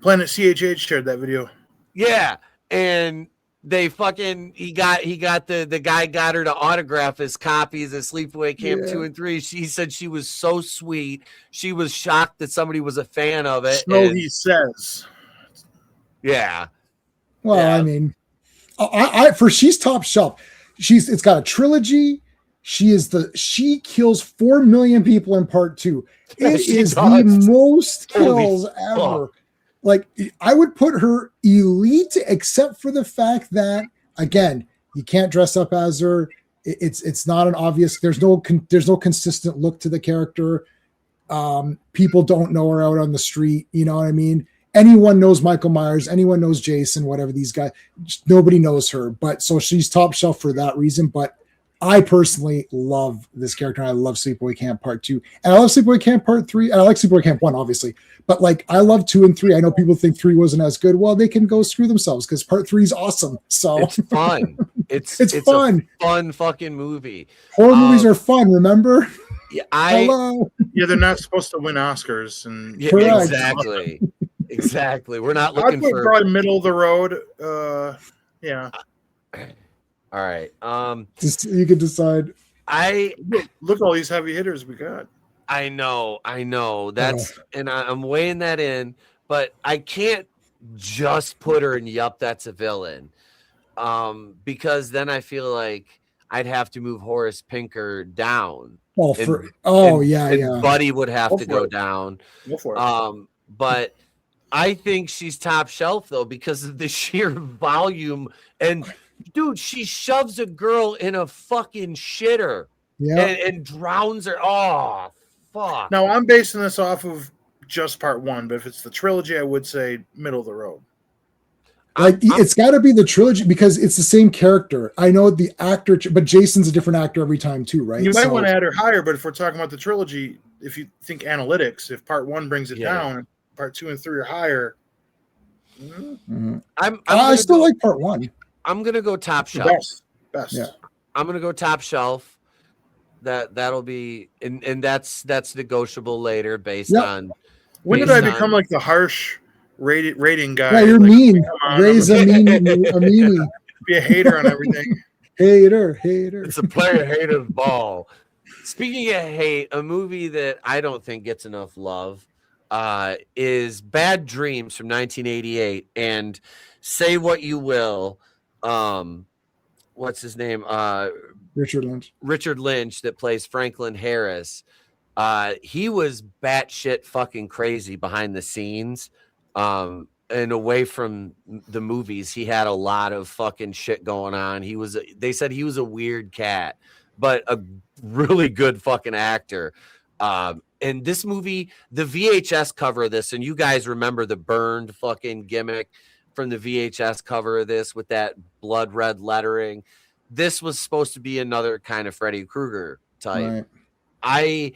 Speaker 5: Planet CHH shared that video.
Speaker 3: Yeah. And they he got the guy got her to autograph his copies of Sleepaway Camp 2 and 3. She said she was so sweet. She was shocked that somebody was a fan of it.
Speaker 5: So he says.
Speaker 3: Yeah.
Speaker 4: Well,
Speaker 3: yeah.
Speaker 4: I mean, she's top shelf. It's got a trilogy. She kills 4 million people in part 2. It is the most kills ever. Like, I would put her elite, except for the fact that, again, you can't dress up as her. It's not an obvious. There's no consistent look to the character. People don't know her out on the street. You know what I mean? Anyone knows Michael Myers. Anyone knows Jason. Whatever these guys. Nobody knows her. But so she's top shelf for that reason. But I personally love this character. And I love Sleepaway Camp Part 2. And I love Sleepaway Camp Part 3. And I like Sleepaway Camp 1, obviously. But like, I love 2 and 3. I know people think 3 wasn't as good. Well, they can go screw themselves because Part 3 is awesome. So
Speaker 3: it's fun. It's
Speaker 4: fun.
Speaker 3: A fun fucking movie.
Speaker 4: Horror movies are fun, remember?
Speaker 3: Yeah,
Speaker 4: Hello.
Speaker 5: Yeah, they're not supposed to win Oscars. And
Speaker 3: yeah, exactly. We're not looking for
Speaker 5: probably middle of the road. Yeah.
Speaker 3: All right.
Speaker 4: Just you can decide.
Speaker 5: Look all these heavy hitters we got.
Speaker 3: I know. And I'm weighing that in, but I can't just put her in yup, that's a villain. Because then I feel like I'd have to move Horace Pinker down.
Speaker 4: And
Speaker 3: Buddy would have to go down.
Speaker 5: Go for it.
Speaker 3: But I think she's top shelf though because of the sheer volume. And dude, she shoves a girl in a fucking shitter and drowns her. Oh, fuck.
Speaker 5: Now I'm basing this off of just part 1, but if it's the trilogy, I would say middle of the road.
Speaker 4: Like it's got to be the trilogy because it's the same character. I know the actor, but Jason's a different actor every time too, right?
Speaker 5: You might want to add her higher, but if we're talking about the trilogy, if you think analytics, if part 1 brings it down, part 2 and 3 are higher.
Speaker 4: I still like part 1.
Speaker 3: I'm gonna go top shelf.
Speaker 5: Best.
Speaker 4: Yeah.
Speaker 3: I'm gonna go top shelf. That'll be and that's negotiable later based on.
Speaker 5: When did I become like the harsh rating guy?
Speaker 4: Yeah, you're mean. Raise a meanie.
Speaker 5: Be a hater on everything.
Speaker 4: Hater.
Speaker 3: It's a player hater's ball. Speaking of hate, a movie that I don't think gets enough love is Bad Dreams from 1988. And say what you will, what's his name?
Speaker 4: Richard
Speaker 3: Lynch that plays Franklin Harris. He was batshit fucking crazy behind the scenes. And away from the movies, he had a lot of fucking shit going on. They said he was a weird cat, but a really good fucking actor. And this movie, the VHS cover of this, and you guys remember the burned fucking gimmick from the VHS cover of this with that blood red lettering. This was supposed to be another kind of Freddy Krueger type. Right.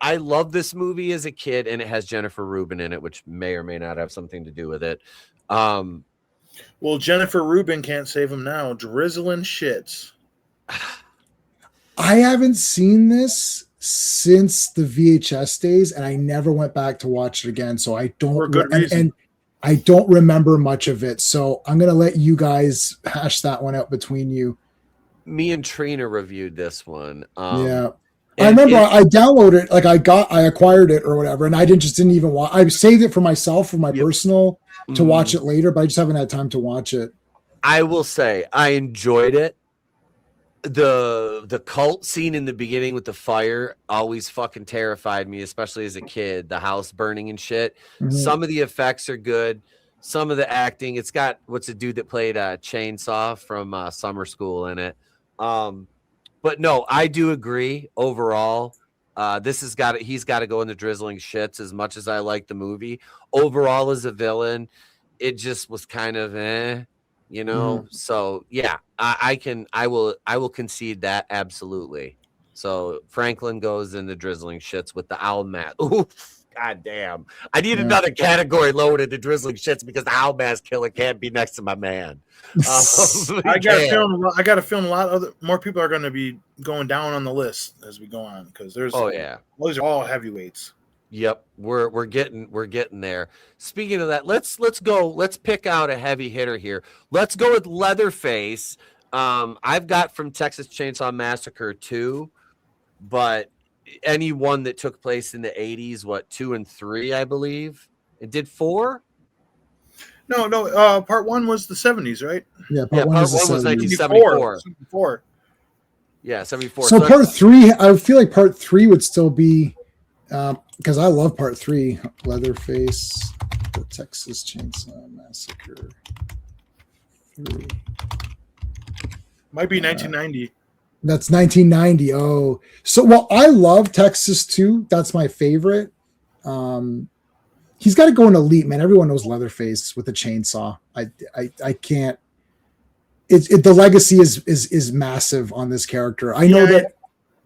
Speaker 3: I love this movie as a kid, and it has Jennifer Rubin in it, which may or may not have something to do with it.
Speaker 5: Well, Jennifer Rubin can't save him now. Drizzling shits.
Speaker 4: I haven't seen this since the VHS days, and I never went back to watch it again. So I don't. And I don't remember much of it. So I'm gonna let you guys hash that one out between you.
Speaker 3: Me and Trina reviewed this one.
Speaker 4: I remember I downloaded it, like I acquired it or whatever, and I didn't even watch. I saved it for myself for my personal to watch it later, but I just haven't had time to watch it.
Speaker 3: I will say I enjoyed it. The cult scene in the beginning with the fire always fucking terrified me, especially as a kid. The house burning and shit. Some of the effects are good. Some of the acting, it's got what's a dude that played Chainsaw from Summer School in it. But no, I do agree overall. He's got to go in the drizzling shits as much as I like the movie. Overall, as a villain, it just was kind of So yeah, I will concede that absolutely. So Franklin goes in the drizzling shits with the owl mat. Ooh, god damn. I need another category loaded to drizzling shits because the owl mask killer can't be next to my man.
Speaker 5: I got a feeling a lot more people are going to be going down on the list as we go on because those are all heavyweights.
Speaker 3: Yep, we're getting there. Speaking of that, let's pick out a heavy hitter here. Let's go with Leatherface. I've got from Texas Chainsaw Massacre 2, but any one that took place in the 80s, 2 and 3, I believe. It did 4?
Speaker 5: No. Part 1 was the 70s, right?
Speaker 4: Yeah, part 1 was
Speaker 3: 1974. 74. Yeah, 74.
Speaker 4: So part 3, I feel like part 3 would still be because I love part 3, Leatherface, the Texas Chainsaw Massacre 3.
Speaker 5: Might be 1990.
Speaker 4: That's 1990. Oh, so I love Texas 2. That's my favorite. He's got to go in elite, man. Everyone knows Leatherface with a chainsaw. I can't. The legacy is massive on this character. I know that.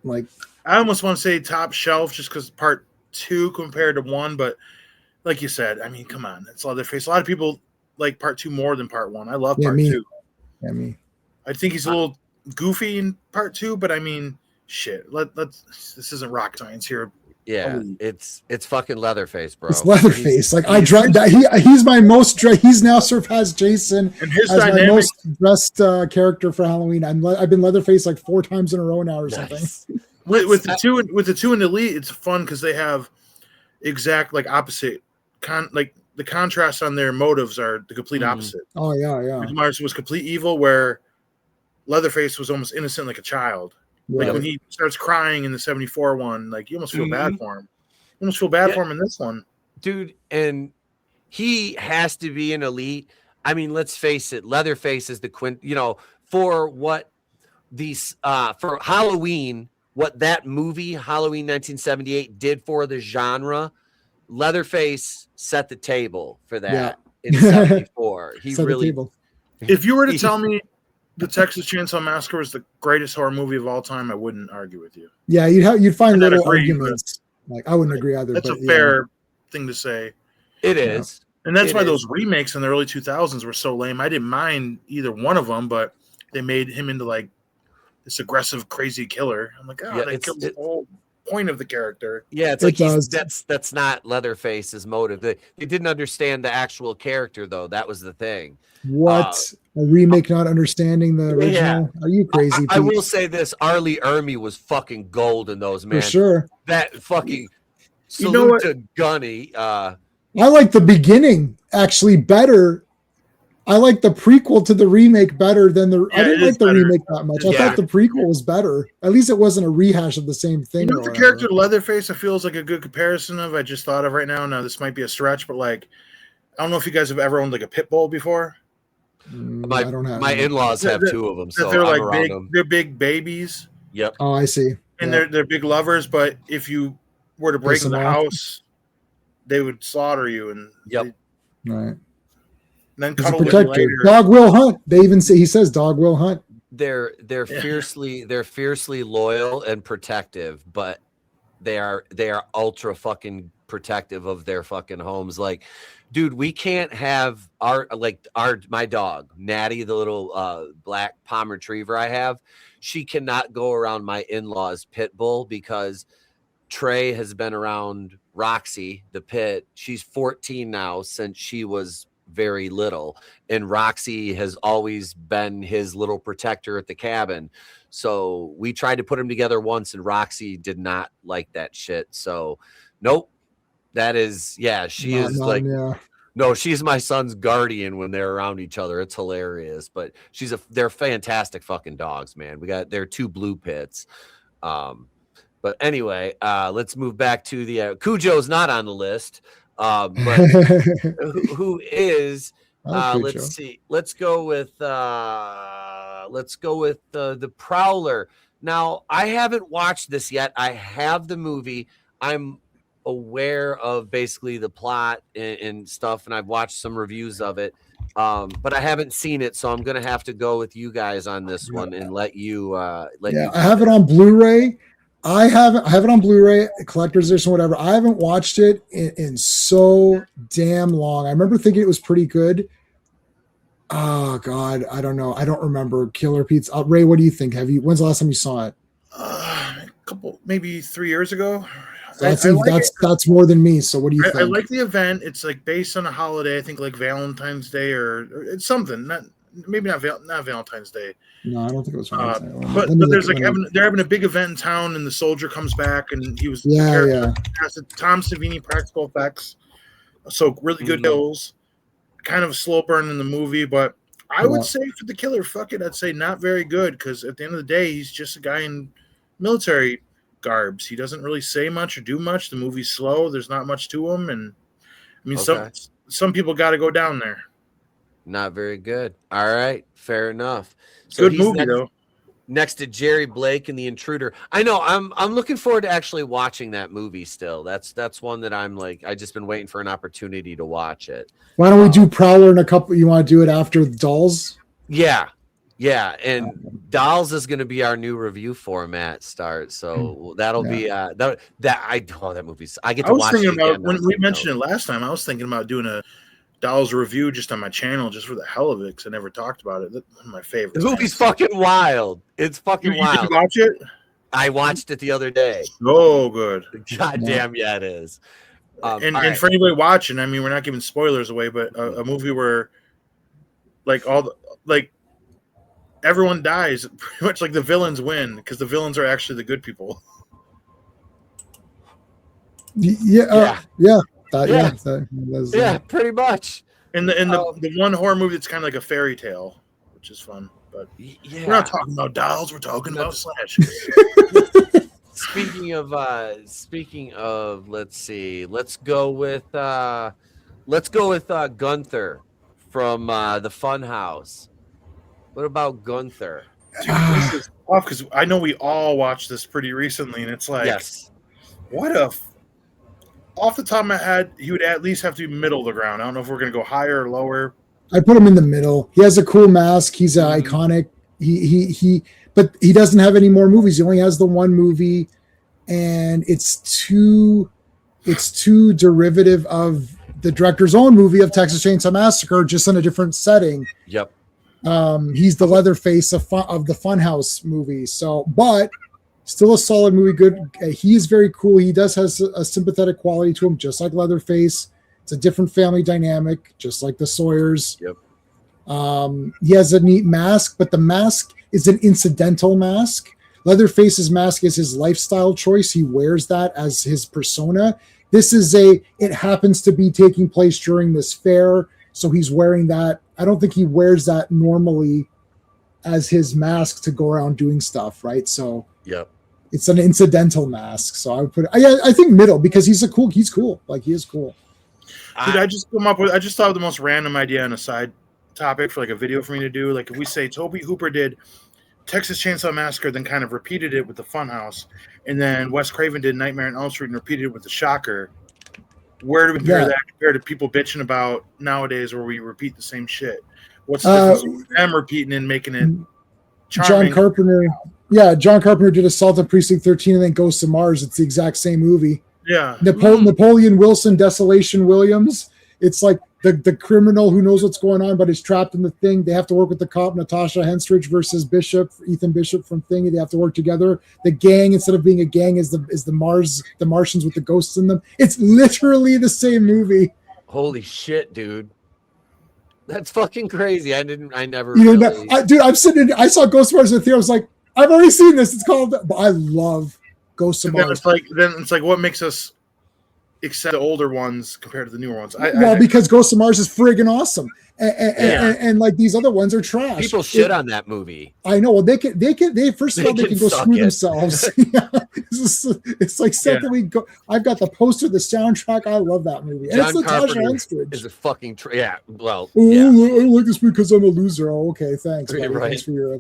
Speaker 4: Like,
Speaker 5: I almost want to say top shelf just because part 2 compared to 1, but like you said, I mean, come on, it's Leatherface. A lot of people like part 2 more than part 1. I love part 2.
Speaker 4: Yeah, me.
Speaker 5: I think he's a little goofy in part 2, but I mean, shit. This isn't rocket science here.
Speaker 3: Yeah, it's fucking Leatherface, bro.
Speaker 4: It's Leatherface. He's my most He's now surpassed Jason
Speaker 5: and his
Speaker 4: as my most dressed character for Halloween. I've been Leatherface like 4 times in a row now or something.
Speaker 5: With the two in Elite, it's fun because they have exact like opposite like the contrast on their motives are the complete opposite.
Speaker 4: Oh yeah.
Speaker 5: Mars was complete evil, where Leatherface was almost innocent like a child. Like when he starts crying in the 74 one, like you almost feel bad for him. You almost feel bad for him in this one.
Speaker 3: Dude, and he has to be an elite. I mean, let's face it, Leatherface is the for what these for Halloween, what that movie, Halloween 1978, did for the genre, Leatherface set the table for that in 74. He really
Speaker 5: If you were to tell me the Texas Chainsaw Massacre was the greatest horror movie of all time, I wouldn't argue with you.
Speaker 4: Yeah, you'd find little arguments. Like I wouldn't agree either.
Speaker 5: That's a fair thing to say.
Speaker 3: It is.
Speaker 5: And that's why those remakes in the early 2000s were so lame. I didn't mind either one of them, but they made him into like this aggressive, crazy killer. I'm like, that killed the whole point of the character.
Speaker 3: Yeah, it's like that's not Leatherface's motive. They didn't understand the actual character, though. That was the thing.
Speaker 4: What? A remake not understanding the original? Yeah. Are you crazy?
Speaker 3: I will say this: Arlie Ermy was fucking gold in those, man.
Speaker 4: For sure.
Speaker 3: That fucking salute to Gunny.
Speaker 4: I like the beginning actually better. I like the prequel to the remake better than the. I didn't like the remake that much. I thought the prequel was better. At least it wasn't a rehash of the same thing.
Speaker 5: The character Leatherface, I feel is like a good comparison of. I just thought of right now. Now this might be a stretch, but like, I don't know if you guys have ever owned like a pit bull before.
Speaker 3: I don't have. My in-laws have 2 of them, so
Speaker 5: they're
Speaker 3: like
Speaker 5: big.
Speaker 3: Them.
Speaker 5: They're big babies.
Speaker 3: Yep.
Speaker 4: Oh, I see.
Speaker 5: And they're big lovers, but if you were to break into the house, they would slaughter you. And
Speaker 4: right.
Speaker 5: Then cuddle with you later.
Speaker 4: Dog will hunt. They even say he says dog will hunt.
Speaker 3: They're fiercely loyal and protective, but they are ultra fucking protective of their fucking homes. Like, dude, we can't have my dog Natty, the little black Palm Retriever I have. She cannot go around my in-laws pit bull because Trey has been around Roxy, the pit. She's 14 now since she was very little, and Roxy has always been his little protector at the cabin. So we tried to put them together once, and Roxy did not like that shit. So nope, that is no, she's my son's guardian when they're around each other. It's hilarious, but they're fantastic fucking dogs, man. They're 2 blue pits. But anyway, let's move back to the Cujo's not on the list. But who is? Let's see. Let's go with the Prowler. Now, I haven't watched this yet. I have the movie. I'm aware of basically the plot and stuff, and I've watched some reviews of it. But I haven't seen it, so I'm gonna have to go with you guys on this one and let you. I
Speaker 4: have it on Blu-ray. I have it on Blu-ray, collector's edition, whatever. I haven't watched it in so damn long. I remember thinking it was pretty good. Oh God, I don't know. I don't remember. Killer Pete's. Ray, what do you think? When's the last time you saw it?
Speaker 5: Maybe 3 years ago.
Speaker 4: That's more than me. So what do you think?
Speaker 5: I like the event. It's like based on a holiday. I think like Valentine's Day or it's something. Not Valentine's Day.
Speaker 4: No, I don't think it was Valentine's Day.
Speaker 5: But there's like they're having a big event in town, and the soldier comes back, and he was Tom Savini practical effects. So really good kills. Kind of a slow burn in the movie, but I would say for the killer, fuck it, I'd say not very good, because at the end of the day, he's just a guy in military garbs. He doesn't really say much or do much. The movie's slow. There's not much to him, and I mean, some people got to go down there.
Speaker 3: Not very good. All right, fair enough. So
Speaker 5: good movie though.
Speaker 3: Next to Jerry Blake and The Intruder. I know. I'm looking forward to actually watching that movie. Still, that's one that I'm like. I just been waiting for an opportunity to watch it.
Speaker 4: Why don't we do Prowler in a couple? You want to do it after Dolls?
Speaker 3: Yeah. And Dolls is going to be our new review format start. So that'll be that movie's. I get to watch it again.
Speaker 5: When we mentioned it last time, I was thinking about doing a Dolls review just on my channel, just for the hell of it, because I never talked about it. That's one of my favorites.
Speaker 3: The movie's fucking wild. It's fucking wild.
Speaker 5: Did you watch it?
Speaker 3: I watched it the other day.
Speaker 5: Oh, good.
Speaker 3: God damn, yeah, it is.
Speaker 5: And for anybody watching, I mean, we're not giving spoilers away, but a movie where everyone dies, pretty much like the villains win, because the villains are actually the good people.
Speaker 3: Pretty much.
Speaker 5: And the one horror movie that's kind of like a fairy tale, which is fun. But we're not talking about dolls. We're talking about slashers.
Speaker 3: Speaking of, let's see. Let's go with Gunther from the Funhouse. What about Gunther?
Speaker 5: Dude, this is tough because I know we all watched this pretty recently, and it's like, off the top of my head, he would at least have to be middle of the ground. I don't know if we're going to go higher or lower.
Speaker 4: I put him in the middle. He has a cool mask. He's iconic. But he doesn't have any more movies. He only has the one movie, and it's too derivative of the director's own movie of Texas Chainsaw Massacre, just in a different setting.
Speaker 3: Yep.
Speaker 4: He's the Leatherface of the Funhouse movie. So, but still a solid movie. Good. He is very cool. He has a sympathetic quality to him, just like Leatherface. It's a different family dynamic, just like the Sawyers.
Speaker 3: Yep.
Speaker 4: He has a neat mask, but the mask is an incidental mask. Leatherface's mask is his lifestyle choice. He wears that as his persona. This is it happens to be taking place during this fair, so he's wearing that. I don't think he wears that normally as his mask to go around doing stuff, right? So it's an incidental mask. So I would put I think middle, because he's cool. Like, he is cool.
Speaker 5: Dude, I just thought of the most random idea on a side topic for like a video for me to do. Like, if we say Tobe Hooper did Texas Chainsaw Massacre, then kind of repeated it with the Funhouse, and then Wes Craven did Nightmare on Elm Street and repeated it with the Shocker. Where do we compare that compared to people bitching about nowadays where we repeat the same shit? What's the difference with them repeating and making it charming?
Speaker 4: John Carpenter did Assault on Precinct 13 and then Ghosts of Mars. It's the exact same movie.
Speaker 5: Yeah.
Speaker 4: Napoleon Wilson, Desolation Williams. It's like the criminal who knows what's going on but is trapped in the thing. They have to work with the cop, Natasha Henstridge versus Ethan Bishop from Thing. They have to work together. The gang, instead of being a gang, is the Martians with the ghosts in them. It's literally the same movie.
Speaker 3: Holy shit, dude. That's fucking crazy. I never
Speaker 4: really... dude, I'm sitting I saw Ghost of Mars in the theater. I was like, I've already seen this. It's called, but I love Ghost of Mars.
Speaker 5: Then it's like what makes us accept the older ones compared to the newer ones?
Speaker 4: Because Ghost of Mars is friggin' awesome. And like these other ones are trash.
Speaker 3: People shit on that movie.
Speaker 4: I know. Well, they first of all they can go screw themselves. It's like something we go. I've got the poster, the soundtrack. I love that movie. And
Speaker 3: John
Speaker 4: it's Natasha
Speaker 3: Carpenter
Speaker 4: Henstridge.
Speaker 3: is a fucking yeah. Well,
Speaker 4: I like this because I'm a loser. Oh, okay, thanks.
Speaker 3: Right.
Speaker 4: Thanks for your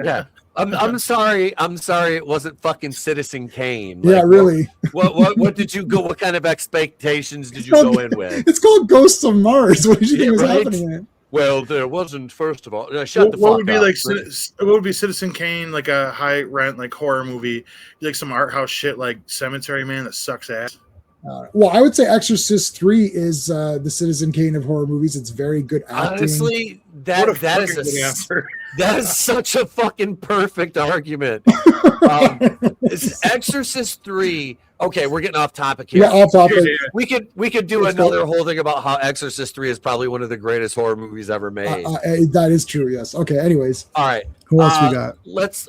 Speaker 3: yeah. I'm sorry. It wasn't fucking Citizen Kane.
Speaker 4: Like, really.
Speaker 3: What did you go? What kind of expectations did you go in with?
Speaker 4: It's called Ghosts of Mars. What did you think was happening?
Speaker 3: Well, there wasn't. First of all, shut the fuck up.
Speaker 5: What would be Citizen Kane, like a high rent like horror movie, like some art house shit like Cemetery Man that sucks ass?
Speaker 4: Well, I would say Exorcist 3 is the Citizen Kane of horror movies. It's very good acting.
Speaker 3: Honestly, that is such a fucking perfect argument. Exorcist 3. Okay, we're getting off topic here.
Speaker 4: Yeah, off topic.
Speaker 3: We could do another whole thing about how Exorcist 3 is probably one of the greatest horror movies ever made.
Speaker 4: That is true. Yes. Okay. Anyways.
Speaker 3: All right.
Speaker 4: Who else we got?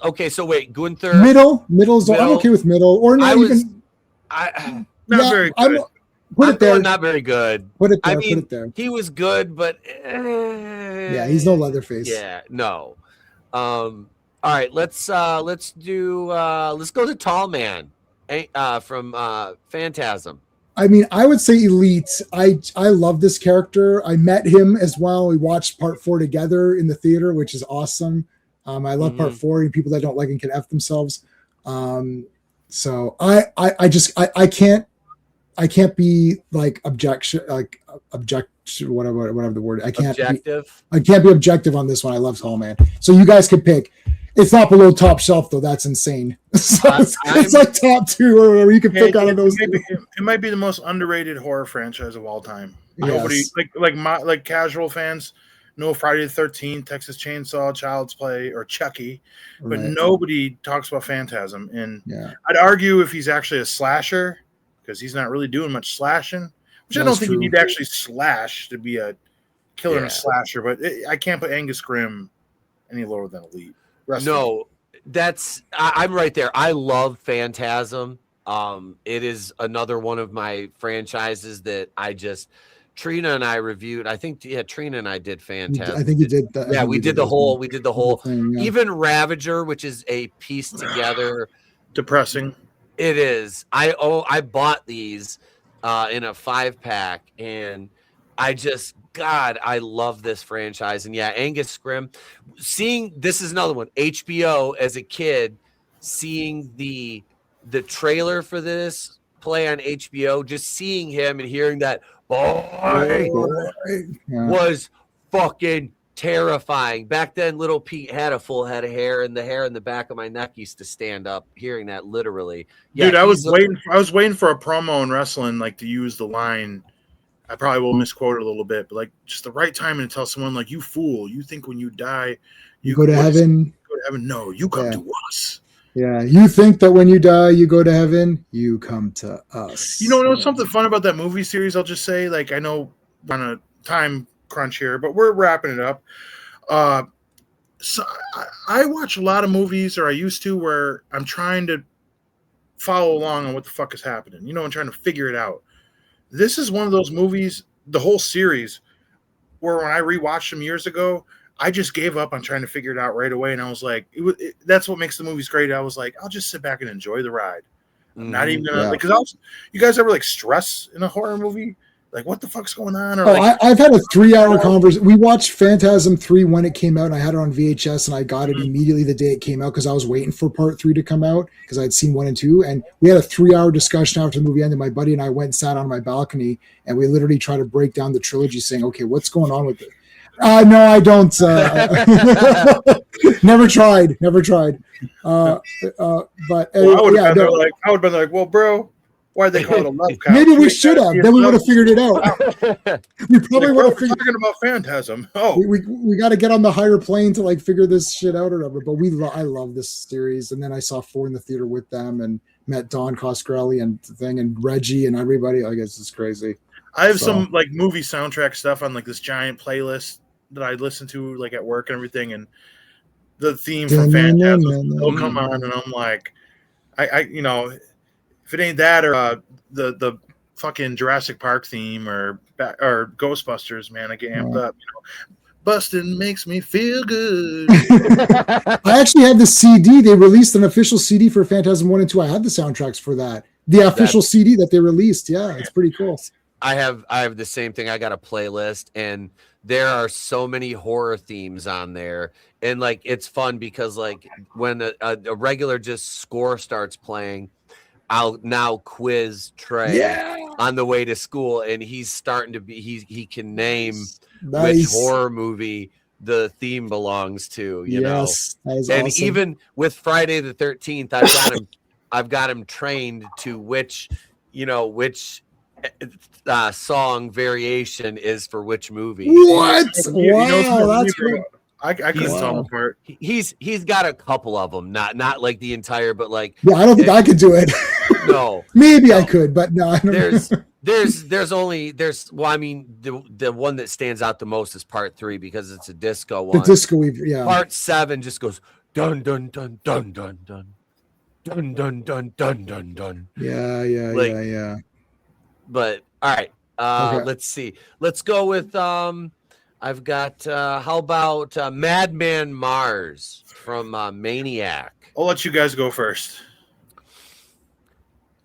Speaker 3: Okay. So wait, Gunther.
Speaker 4: Middle's. I'm okay with middle, or not even.
Speaker 5: Not very good.
Speaker 4: Put it there.
Speaker 3: Not very good.
Speaker 4: Put it there.
Speaker 3: I mean,
Speaker 4: put it there.
Speaker 3: He was good, but
Speaker 4: yeah, he's no Leatherface.
Speaker 3: Yeah, no. All right, let's go to Tall Man from Phantasm.
Speaker 4: I mean, I would say Elite. I love this character. I met him as well. We watched part 4 together in the theater, which is awesome. I love part 4, and people that don't like him can F themselves. So I can't be like object whatever the word. I can't be objective on this one. I love Tall Man. So you guys could pick. It's not below top shelf though. That's insane. So it's like top 2 or whatever. You can pick out of those.
Speaker 5: It might be the most underrated horror franchise of all time.
Speaker 4: Yes.
Speaker 5: Nobody like casual fans know Friday the 13th, Texas Chainsaw, Child's Play, or Chucky, but nobody talks about Phantasm. And I'd argue if he's actually a slasher, because he's not really doing much slashing, which I don't think you need to actually slash to be a killer and a slasher. But I can't put Angus Grimm any lower than Elite.
Speaker 3: I'm right there. I love Phantasm. It is another one of my franchises that Trina and I reviewed. I think Trina and I did Phantasm.
Speaker 4: I think you did that.
Speaker 3: Yeah, we did the whole thing, yeah. Even Ravager, which is a piece together.
Speaker 5: Depressing.
Speaker 3: It is. I bought these in a 5-pack, and I love this franchise. And yeah, Angus Grimm. This is another one. HBO as a kid, seeing the trailer for this play on HBO, just seeing him and hearing that was fucking terrifying. Back then, little Pete had a full head of hair, and the hair in the back of my neck used to stand up hearing that literally. Yeah,
Speaker 5: dude, I was waiting for a promo in wrestling, like, to use the line. I probably will misquote it a little bit, but like just the right time to tell someone, like, you fool, you think when you die you
Speaker 4: go to heaven.
Speaker 5: Go to heaven. No, you come to us.
Speaker 4: Yeah, you think that when you die you go to heaven, you come to us.
Speaker 5: You know something fun about that movie series, I'll just say, like, I know we're on a time crunch here, but we're wrapping it up. So I watch a lot of movies, or I used to, where I'm trying to follow along on what the fuck is happening. I'm trying to figure it out. This is one of those movies, the whole series, where when I rewatched them years ago, I just gave up on trying to figure it out right away. And I was like, that's what makes the movies great. I was like, I'll just sit back and enjoy the ride. I'm not even gonna, because you guys ever like stress in a horror movie? Like, what the fuck's going on? Or
Speaker 4: I've had a 3-hour conversation. We watched Phantasm 3 when it came out, and I had it on VHS, and I got it immediately the day it came out because I was waiting for part 3 to come out because I had seen 1 and 2. And we had a 3-hour discussion after the movie ended. My buddy and I went and sat on my balcony, and we literally tried to break down the trilogy, saying, "Okay, what's going on with it?" No, I don't. Never tried. But
Speaker 5: I would have been like, well, bro, why'd they call it a love couch?
Speaker 4: Maybe we should have. Then we would have figured it out. We probably would have figured.
Speaker 5: Talking about Phantasm.
Speaker 4: We got to get on the higher plane to like figure this shit out or whatever. But I love this series, and then I saw 4 in the theater with them, and met Don Coscarelli and Reggie and everybody. I guess it's crazy.
Speaker 5: I have some like movie soundtrack stuff on like this giant playlist that I listen to like at work and everything, and the theme from Phantasm will come on, and I'm like, I you know, if it ain't that or the fucking Jurassic Park theme or Ghostbusters, man, I get amped up. You know, busting makes me feel good.
Speaker 4: I actually had the CD. They released an official CD for Phantasm 1 and 2. I had the soundtracks for that. The official CD that they released. Yeah, it's pretty cool.
Speaker 3: I have the same thing. I got a playlist, and there are so many horror themes on there, and like it's fun because like when a regular just score starts playing, I'll now quiz Trey on the way to school, and he's starting to be he can name which horror movie the theme belongs to, you know. And awesome. Even with Friday the 13th, I've got him trained to which song variation is for which movie.
Speaker 4: What? Wow, that's cool.
Speaker 5: I couldn't tell them apart.
Speaker 3: He's got a couple of them, not like the entire, but like
Speaker 4: I don't think I could do it.
Speaker 3: No,
Speaker 4: maybe I could, but no. I don't
Speaker 3: I mean, the one that stands out the most is part 3 because it's a disco one.
Speaker 4: The disco, yeah.
Speaker 3: Part 7 just goes dun dun dun dun dun dun dun dun dun dun dun dun.
Speaker 4: Yeah.
Speaker 3: But all right,
Speaker 4: okay.
Speaker 3: Let's see. Let's go with I've got how about Madman Mars from Maniac.
Speaker 5: I'll let you guys go first.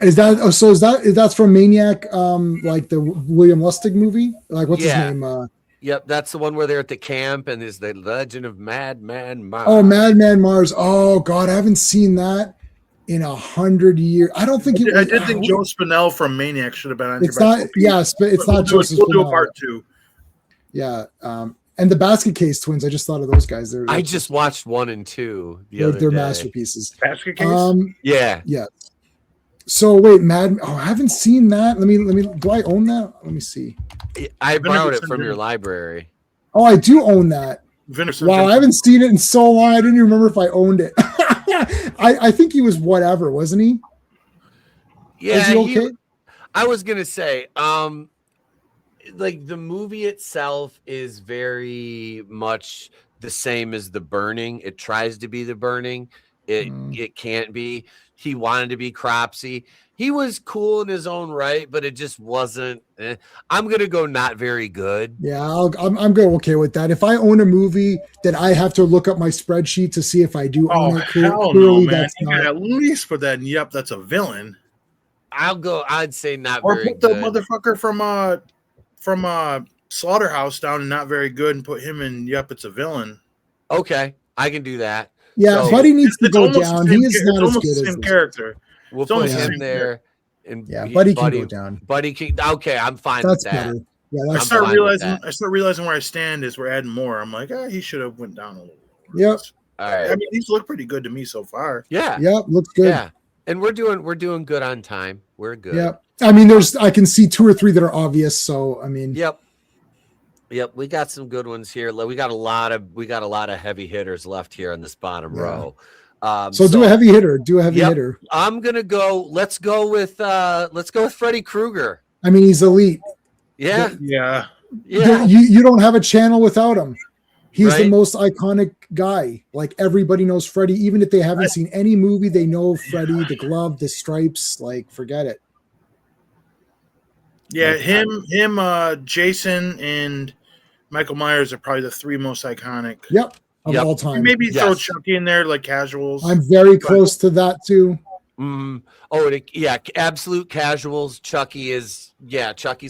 Speaker 4: Is that's from Maniac, like the William Lustig movie? Like what's his name?
Speaker 3: Yep, that's the one where they're at the camp and there's the Legend of Madman Mars.
Speaker 4: Oh, Madman Mars. Oh God, I haven't seen that in 100 years. I don't think
Speaker 5: I did think Joe Spinell from Maniac should have been on.
Speaker 4: It's not. Yes, but it's not Joseph.
Speaker 5: We'll do a part 2.
Speaker 4: Yeah, and the Basket Case Twins. I just thought of those guys.
Speaker 3: I just watched 1 and 2 the other
Speaker 4: they're
Speaker 3: day.
Speaker 4: Masterpieces.
Speaker 5: Basket Case.
Speaker 3: Yeah.
Speaker 4: So wait, I haven't seen that. Let me. Do I own that? Let me see.
Speaker 3: I borrowed it from your library.
Speaker 4: Oh, I do own that. Wow, I haven't seen it in so long. I didn't even remember if I owned it. I think he was whatever, wasn't he?
Speaker 3: Yeah.
Speaker 4: Was he okay?
Speaker 3: I was gonna say, like the movie itself is very much the same as The Burning. It tries to be The Burning. It can't be. He wanted to be Cropsy. He was cool in his own right, but it just wasn't. I'm gonna go not very good.
Speaker 4: Yeah, I'm going okay with that. If I own a movie, then I have to look up my spreadsheet to see if I do own it.
Speaker 5: Hell no, man! You can at least put that in. Yep, that's a villain.
Speaker 3: I'd say not
Speaker 5: or
Speaker 3: very
Speaker 5: put the
Speaker 3: good.
Speaker 5: Motherfucker from Slaughterhouse down and not very good, and put him in. Yep, it's a villain.
Speaker 3: Okay, I can do that.
Speaker 4: Yeah, so, Buddy needs to go down. He is not as good as
Speaker 5: character.
Speaker 3: We'll put him there. And
Speaker 4: Buddy can go down.
Speaker 3: Buddy can. Okay, I'm fine with that.
Speaker 4: Better. Yeah,
Speaker 5: I start realizing where I stand is we're adding more. I'm like, he should have went down a little.
Speaker 4: Yep.
Speaker 3: All right.
Speaker 5: I mean, these look pretty good to me so far.
Speaker 3: Yeah.
Speaker 4: Yep. Looks good.
Speaker 3: Yeah. And we're doing good on time. We're good.
Speaker 4: Yep. I mean, I can see 2 or 3 that are obvious. So I mean.
Speaker 3: Yep. We got some good ones here. We got a lot of heavy hitters left here on this bottom row.
Speaker 4: So do a heavy hitter. Hitter.
Speaker 3: I'm gonna go. Let's go with Freddy Krueger.
Speaker 4: I mean, he's elite.
Speaker 3: Yeah.
Speaker 4: You don't have a channel without him. He's the most iconic guy. Like everybody knows Freddy, even if they haven't seen any movie, they know Freddy. The glove, the stripes. Like forget it.
Speaker 5: Yeah, him, Jason, and Michael Myers are probably the 3 most iconic.
Speaker 4: Yep. Of all time.
Speaker 5: Maybe throw Chucky in there like casuals.
Speaker 4: I'm very close to that too.
Speaker 3: Absolute casuals. Chucky's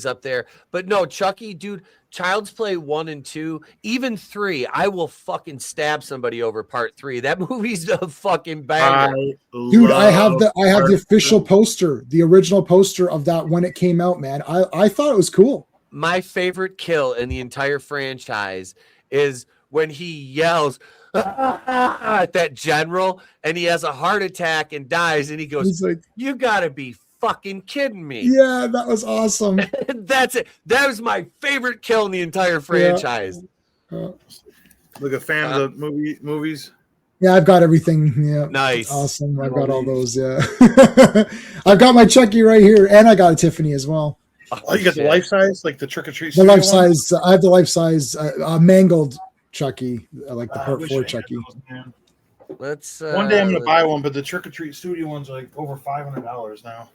Speaker 3: up there. But no, Chucky, dude, Child's Play 1 and 2, even 3, I will fucking stab somebody over part 3. That movie's a fucking banger.
Speaker 4: Dude, I have the official poster, the original poster of that when it came out, man. I thought it was cool.
Speaker 3: My favorite kill in the entire franchise is when he yells at that general and he has a heart attack and dies, and he goes,
Speaker 4: he's like,
Speaker 3: "You gotta be fucking kidding me."
Speaker 4: Yeah, that was awesome.
Speaker 3: That's it. That was my favorite kill in the entire franchise.
Speaker 5: Like a fan of the movies.
Speaker 4: Yeah, I've got everything. Yeah,
Speaker 3: nice,
Speaker 4: awesome. I've got all those. Yeah, I've got my Chucky right here, and I got a Tiffany as well.
Speaker 5: Oh, you got the life size, like the Trick or Treat.
Speaker 4: The life size. I have the life size mangled Chucky, like the part 4 Chucky.
Speaker 3: Let's.
Speaker 5: One day I'm gonna buy one, but the Trick or Treat Studio ones are like over $500 now.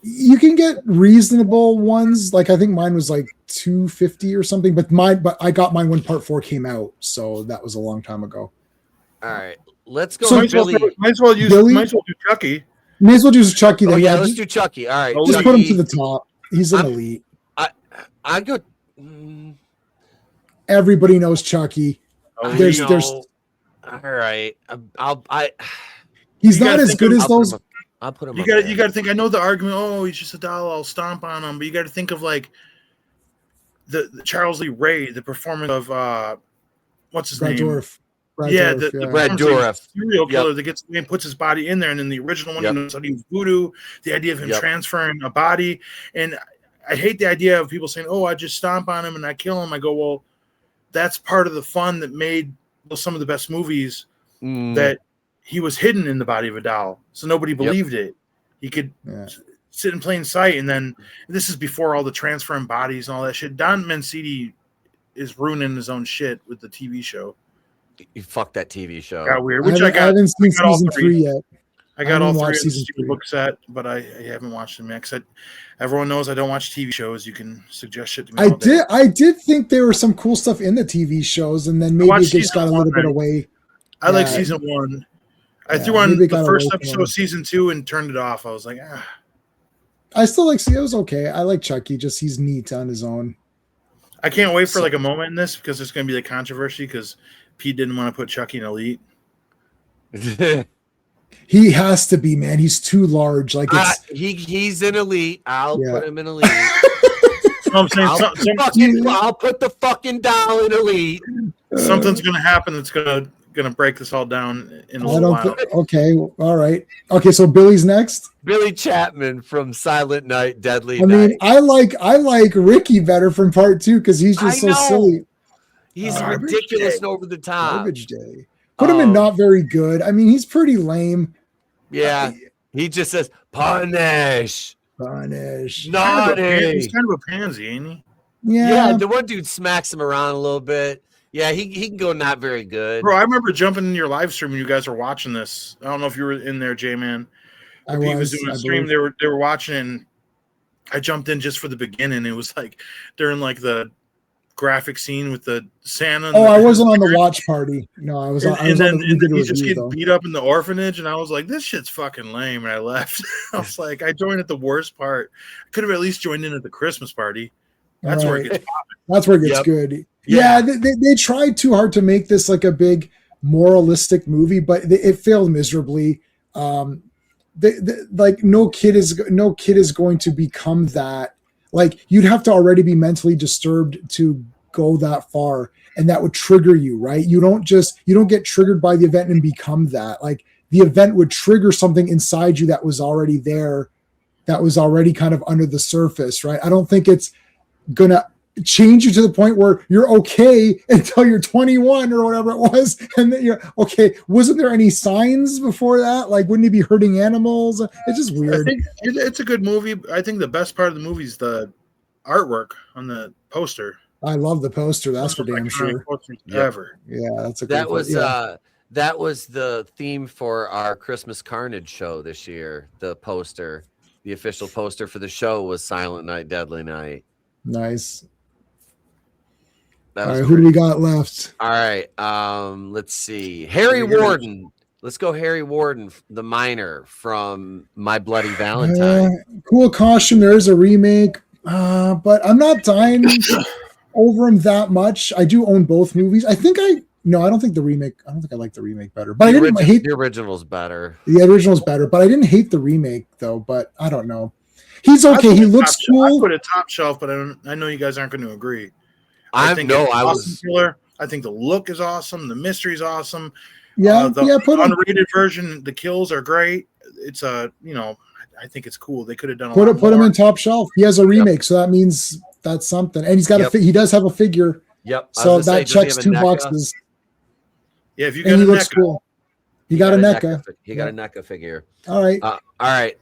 Speaker 4: You can get reasonable ones. Like I think mine was like $250 or something. But I got mine when part 4 came out, so that was a long time ago.
Speaker 3: All right, let's go.
Speaker 5: So might as well do Chucky.
Speaker 4: May as well use Chucky.
Speaker 3: Oh, yeah, let's do Chucky. All right,
Speaker 4: just put him to the top. He's an elite.
Speaker 3: I go.
Speaker 4: Everybody knows Chucky. There's.
Speaker 3: All right,
Speaker 4: He's not as good as those.
Speaker 3: I'll put him.
Speaker 5: You got to think. I know the argument. Oh, he's just a doll. I'll stomp on him. But you got to think of like the Charles Lee Ray, the performance of what's his name?
Speaker 4: Dwarf.
Speaker 5: The
Speaker 3: Brad Dourif,
Speaker 5: serial killer that gets away and puts his body in there. And then the original one, he knows how to use voodoo. The idea of him transferring a body, and I hate the idea of people saying, "Oh, I just stomp on him and I kill him." I go, "Well, that's part of the fun that made some of the best movies that." He was hidden in the body of a doll, so nobody believed it. He could sit in plain sight, and then this is before all the transferring bodies and all that shit. Don Mancini is ruining his own shit with the TV show.
Speaker 3: You fucked that TV show.
Speaker 5: Got weird.
Speaker 4: I haven't seen season 3 yet.
Speaker 5: I got all 3 of the book set, but I haven't watched them yet. Everyone knows I don't watch TV shows. You can suggest shit to me.
Speaker 4: I did think there was some cool stuff in the TV shows, and then maybe it just got a little bit away.
Speaker 5: I like season 1. I threw on the first episode of season 2 and turned it off. I was like,
Speaker 4: I still like. See, it was okay. I like Chucky. Just he's neat on his own.
Speaker 5: I can't wait for like a moment in this because there's going to be the controversy because Pete didn't want to put Chucky in Elite.
Speaker 4: He has to be, man. He's too large. Like
Speaker 3: he's in Elite. I'll put him in Elite.
Speaker 5: I'm saying
Speaker 3: I'll put the fucking doll in Elite.
Speaker 5: Something's going to happen that's going to break this all down in a little while.
Speaker 4: Okay, all right. Okay, so Billy's next.
Speaker 3: Billy Chapman from Silent Night, Deadly
Speaker 4: Night.
Speaker 3: Night.
Speaker 4: I like Ricky better from part 2 because he's just so silly.
Speaker 3: He's ridiculous and over the top.
Speaker 4: Garbage Day. Put him in not very good. I mean, he's pretty lame.
Speaker 3: Yeah, he just says punish. Naughty.
Speaker 5: He's kind of a pansy, ain't he?
Speaker 3: Yeah, the one dude smacks him around a little bit. Yeah, he can go not very good.
Speaker 5: Bro, I remember jumping in your live stream when you guys were watching this. I don't know if you were in there, J-Man. Pete was doing a stream. They were watching, and I jumped in just for the beginning. It was like during like the graphic scene with the Santa.
Speaker 4: I wasn't on the watch party. No, I was. And then
Speaker 5: he just getting beat up in the orphanage, and I was like, "This shit's fucking lame." And I left. I was like, I joined at the worst part. I could have at least joined in at the Christmas party. That's where it gets popping.
Speaker 4: That's where it gets good. Yeah, they tried too hard to make this like a big moralistic movie, but it failed miserably. Like no kid is going to become that. Like you'd have to already be mentally disturbed to go that far, and that would trigger you, right? You don't get triggered by the event and become that. Like the event would trigger something inside you that was already there, that was already kind of under the surface, right? I don't think it's gonna change you to the point where you're okay until you're 21 or whatever it was, and then you're okay. Wasn't there any signs before that? Like, wouldn't he be hurting animals? It's just weird.
Speaker 5: I think it's a good movie. I think the best part of the movie is the artwork on the poster.
Speaker 4: I love the poster. That's for damn sure.
Speaker 5: Ever.
Speaker 4: Yeah, that's a
Speaker 3: that was the theme for our Christmas Carnage show this year. The poster, the official poster for the show was Silent Night, Deadly Night.
Speaker 4: Nice. All right, who do we got left?
Speaker 3: All right, let's see. Harry Warden. Let's go Harry Warden, the miner from My Bloody Valentine.
Speaker 4: Cool costume. There's a remake, but I'm not dying over him that much. I do own both movies. I don't think the remake. I don't think I like the remake better. But I didn't hate
Speaker 3: the original's better.
Speaker 4: The original's better, but I didn't hate the remake though. But I don't know. He's okay. He looks cool.
Speaker 5: I put a top shelf, but I know you guys aren't going to agree. I think the look is awesome. The mystery is awesome. The unrated version, the kills are great. It's I think it's cool. They could have done
Speaker 4: put him in top shelf. He has a remake, so that means that's something. And he's got he does have a figure.
Speaker 3: Yep.
Speaker 4: So that checks 2 boxes.
Speaker 5: Yeah, if you got
Speaker 4: and he
Speaker 5: a
Speaker 4: looks
Speaker 5: NECA,
Speaker 4: cool. He got a NECA.
Speaker 3: He got a NECA figure.
Speaker 4: All right.
Speaker 3: All right.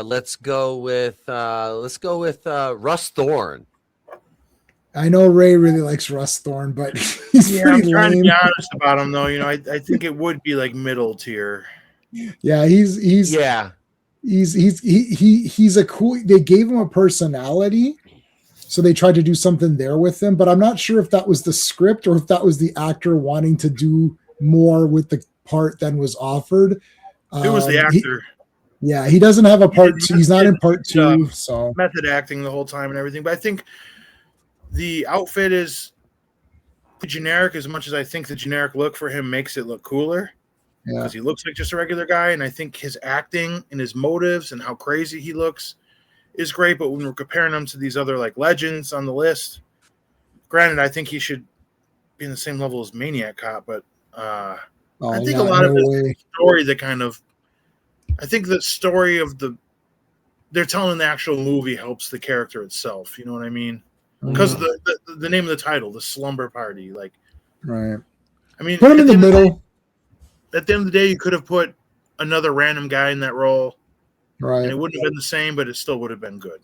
Speaker 3: Let's go with Russ Thorn.
Speaker 4: I know Ray really likes Russ Thorn, but he's
Speaker 5: I'm
Speaker 4: pretty
Speaker 5: trying to
Speaker 4: lame.
Speaker 5: be honest about him, though. I think it would be like middle tier.
Speaker 4: Yeah, he's a cool. They gave him a personality, so they tried to do something there with him. But I'm not sure if that was the script or if that was the actor wanting to do more with the part than was offered.
Speaker 5: It was the actor.
Speaker 4: He doesn't have a part two. He's not in part two. So
Speaker 5: method acting the whole time and everything. But I think the outfit is generic as much as I think the generic look for him makes it look cooler. Because he looks like just a regular guy, and I think his acting and his motives and how crazy he looks is great. But when we're comparing him to these other like legends on the list, granted, I think he should be in the same level as Maniac Cop. But I think a lot of the story that kind of, I think the story of they're telling the actual movie helps the character itself. You know what I mean? Because of the name of the title, the Slumber Party. Like,
Speaker 4: right.
Speaker 5: I mean,
Speaker 4: put him in the middle.
Speaker 5: At the end of the day, you could have put another random guy in that role,
Speaker 4: right?
Speaker 5: And it wouldn't have been the same, but it still would have been good,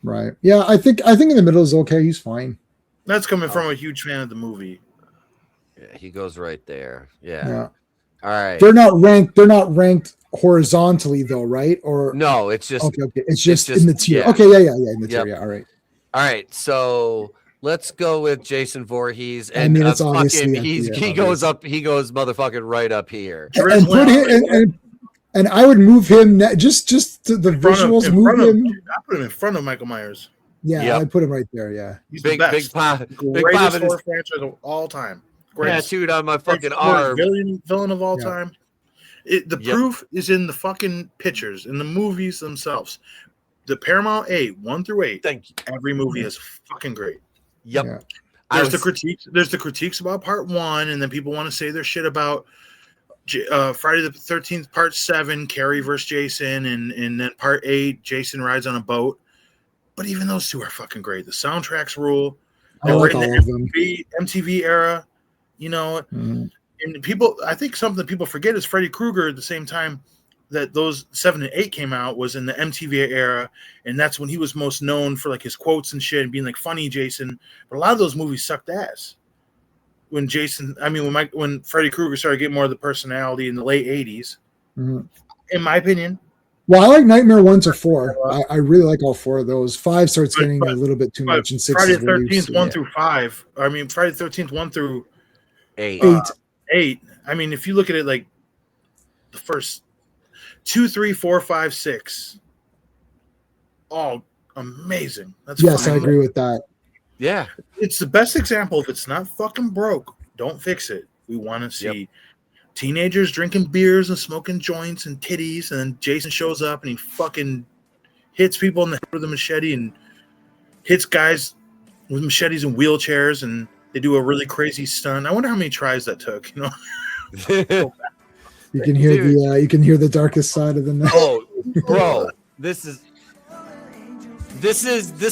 Speaker 4: right? Yeah, I think in the middle is okay. He's fine.
Speaker 5: That's coming from a huge fan of the movie.
Speaker 3: Yeah, he goes right there. Yeah. All right.
Speaker 4: They're not ranked horizontally though, right? Or
Speaker 3: no, it's just
Speaker 4: okay. It's just in the tier. Yeah. Okay, in the tier. Yeah, all right.
Speaker 3: All right, so let's go with Jason Voorhees, and
Speaker 4: I mean, it's obviously
Speaker 3: he goes motherfucking right up here.
Speaker 4: And I would move him just to the visuals. Move him.
Speaker 5: I put him in front of Michael Myers.
Speaker 4: Yeah, I put him right there. Yeah,
Speaker 5: he's
Speaker 3: big
Speaker 5: the best.
Speaker 3: Greatest
Speaker 5: horror franchise of all time.
Speaker 3: Greatest. Tattooed on my fucking arm.
Speaker 5: Villain of all time. The proof is in the fucking pictures, in the movies themselves. The Paramount 1 through 8.
Speaker 3: Thank you.
Speaker 5: Every movie is fucking great.
Speaker 3: Yep.
Speaker 4: Yeah.
Speaker 5: There's the critiques about part 1, and then people want to say their shit about Friday the 13th part 7, Carrie versus Jason, and then part 8, Jason rides on a boat. But even those two are fucking great. The soundtracks rule.
Speaker 4: I like all of them.
Speaker 5: MTV era, and I think something that people forget is Freddy Krueger at the same time that those 7 and 8 came out was in the MTV era, and that's when he was most known for like his quotes and shit and being like funny Jason. But a lot of those movies sucked ass. When Freddy Krueger started getting more of the personality in the late 80s, in my opinion.
Speaker 3: Well,
Speaker 4: I like Nightmare 1 to 4. I really like all 4 of those. 5 starts getting a little bit too much, and 6
Speaker 5: Friday the 13th 1 through 5. I mean, Friday the 13th 1 through
Speaker 3: 8.
Speaker 5: 8. I mean, if you look at it like the first 2, 3, 4, 5, 6, all amazing.
Speaker 4: Yes, I agree with that.
Speaker 3: Yeah,
Speaker 5: it's the best example. If it's not fucking broke, don't fix it. We want to see teenagers drinking beers and smoking joints and titties, and then Jason shows up and he fucking hits people in the head with a machete and hits guys with machetes and wheelchairs, and they do a really crazy stunt. I wonder how many tries that took.
Speaker 4: You can hear the darkest side of the night.
Speaker 3: Oh, bro, this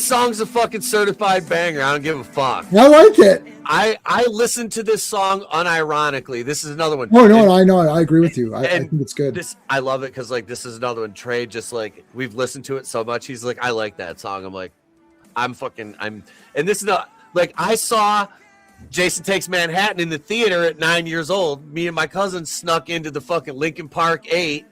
Speaker 3: song's a fucking certified banger. I don't give a fuck.
Speaker 4: I like it.
Speaker 3: I listen to this song unironically. This is another one.
Speaker 4: Oh no, I know. I agree with you. I think it's good.
Speaker 3: I love it because like this is another one. Trey, just like we've listened to it so much. He's like, I like that song. I'm like, and this is not like I saw Jason Takes Manhattan in the theater at 9 years old. Me and my cousin snuck into the fucking Lincoln Park 8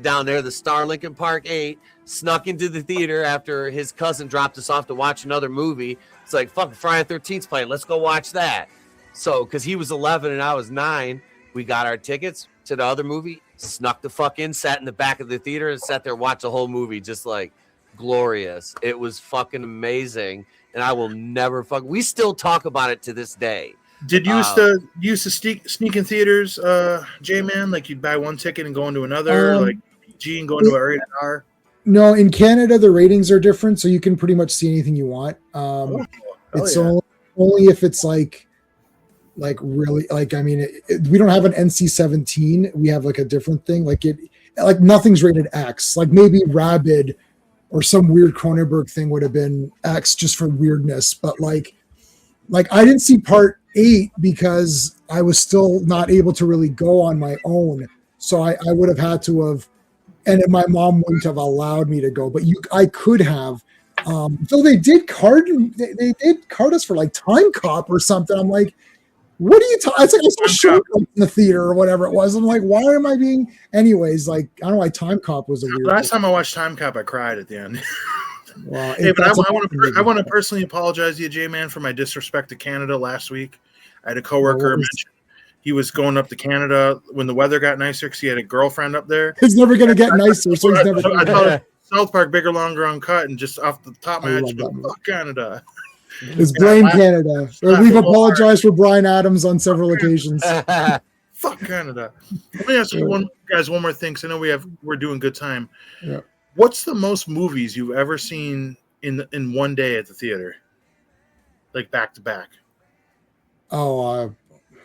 Speaker 3: down there, the Star Lincoln Park 8, snuck into the theater after his cousin dropped us off to watch another movie. It's like, fuck, Friday the 13th playing. Let's go watch that. So, because he was 11 and I was 9, we got our tickets to the other movie, snuck the fuck in, sat in the back of the theater and sat there, watched the whole movie, just like glorious. It was fucking amazing. And I will never we still talk about it to this day.
Speaker 5: Did you used to sneak in theaters, J-Man? Like you'd buy one ticket and go into another, like PG and go into a rated R?
Speaker 4: No, in Canada the ratings are different, so you can pretty much see anything you want. It's only if it's like really like I mean we don't have an NC-17. We have like a different thing. Like nothing's rated X. Like maybe Rabid or some weird Cronenberg thing would have been X just for weirdness. But like I didn't see part 8 because I was still not able to really go on my own. So I would have had to have, and my mom wouldn't have allowed me to go, but I could have. So they did card us for like Time Cop or something. I'm like, what are you talking? It's like I saw Shogun in the theater or whatever it was. I'm like, why am I being? Anyways, like I don't know why Time Cop was a weird.
Speaker 5: Last time I watched Time Cop, I cried at the end.
Speaker 4: Well,
Speaker 5: hey, but I want to personally apologize to you, J-Man, for my disrespect to Canada last week. I had a coworker mention he was going up to Canada when the weather got nicer because he had a girlfriend up there.
Speaker 4: It's never going to get nicer, so he's never.
Speaker 5: I thought South Park, Bigger, Longer, Uncut, and just off the top of my head, fuck Canada.
Speaker 4: It's blame Canada. We've apologized for Bryan Adams on several occasions.
Speaker 5: Fuck Canada. Let me ask you one more thing, because I know we're doing good time.
Speaker 4: Yeah.
Speaker 5: What's the most movies you've ever seen in one day at the theater, like back to back?
Speaker 4: Oh,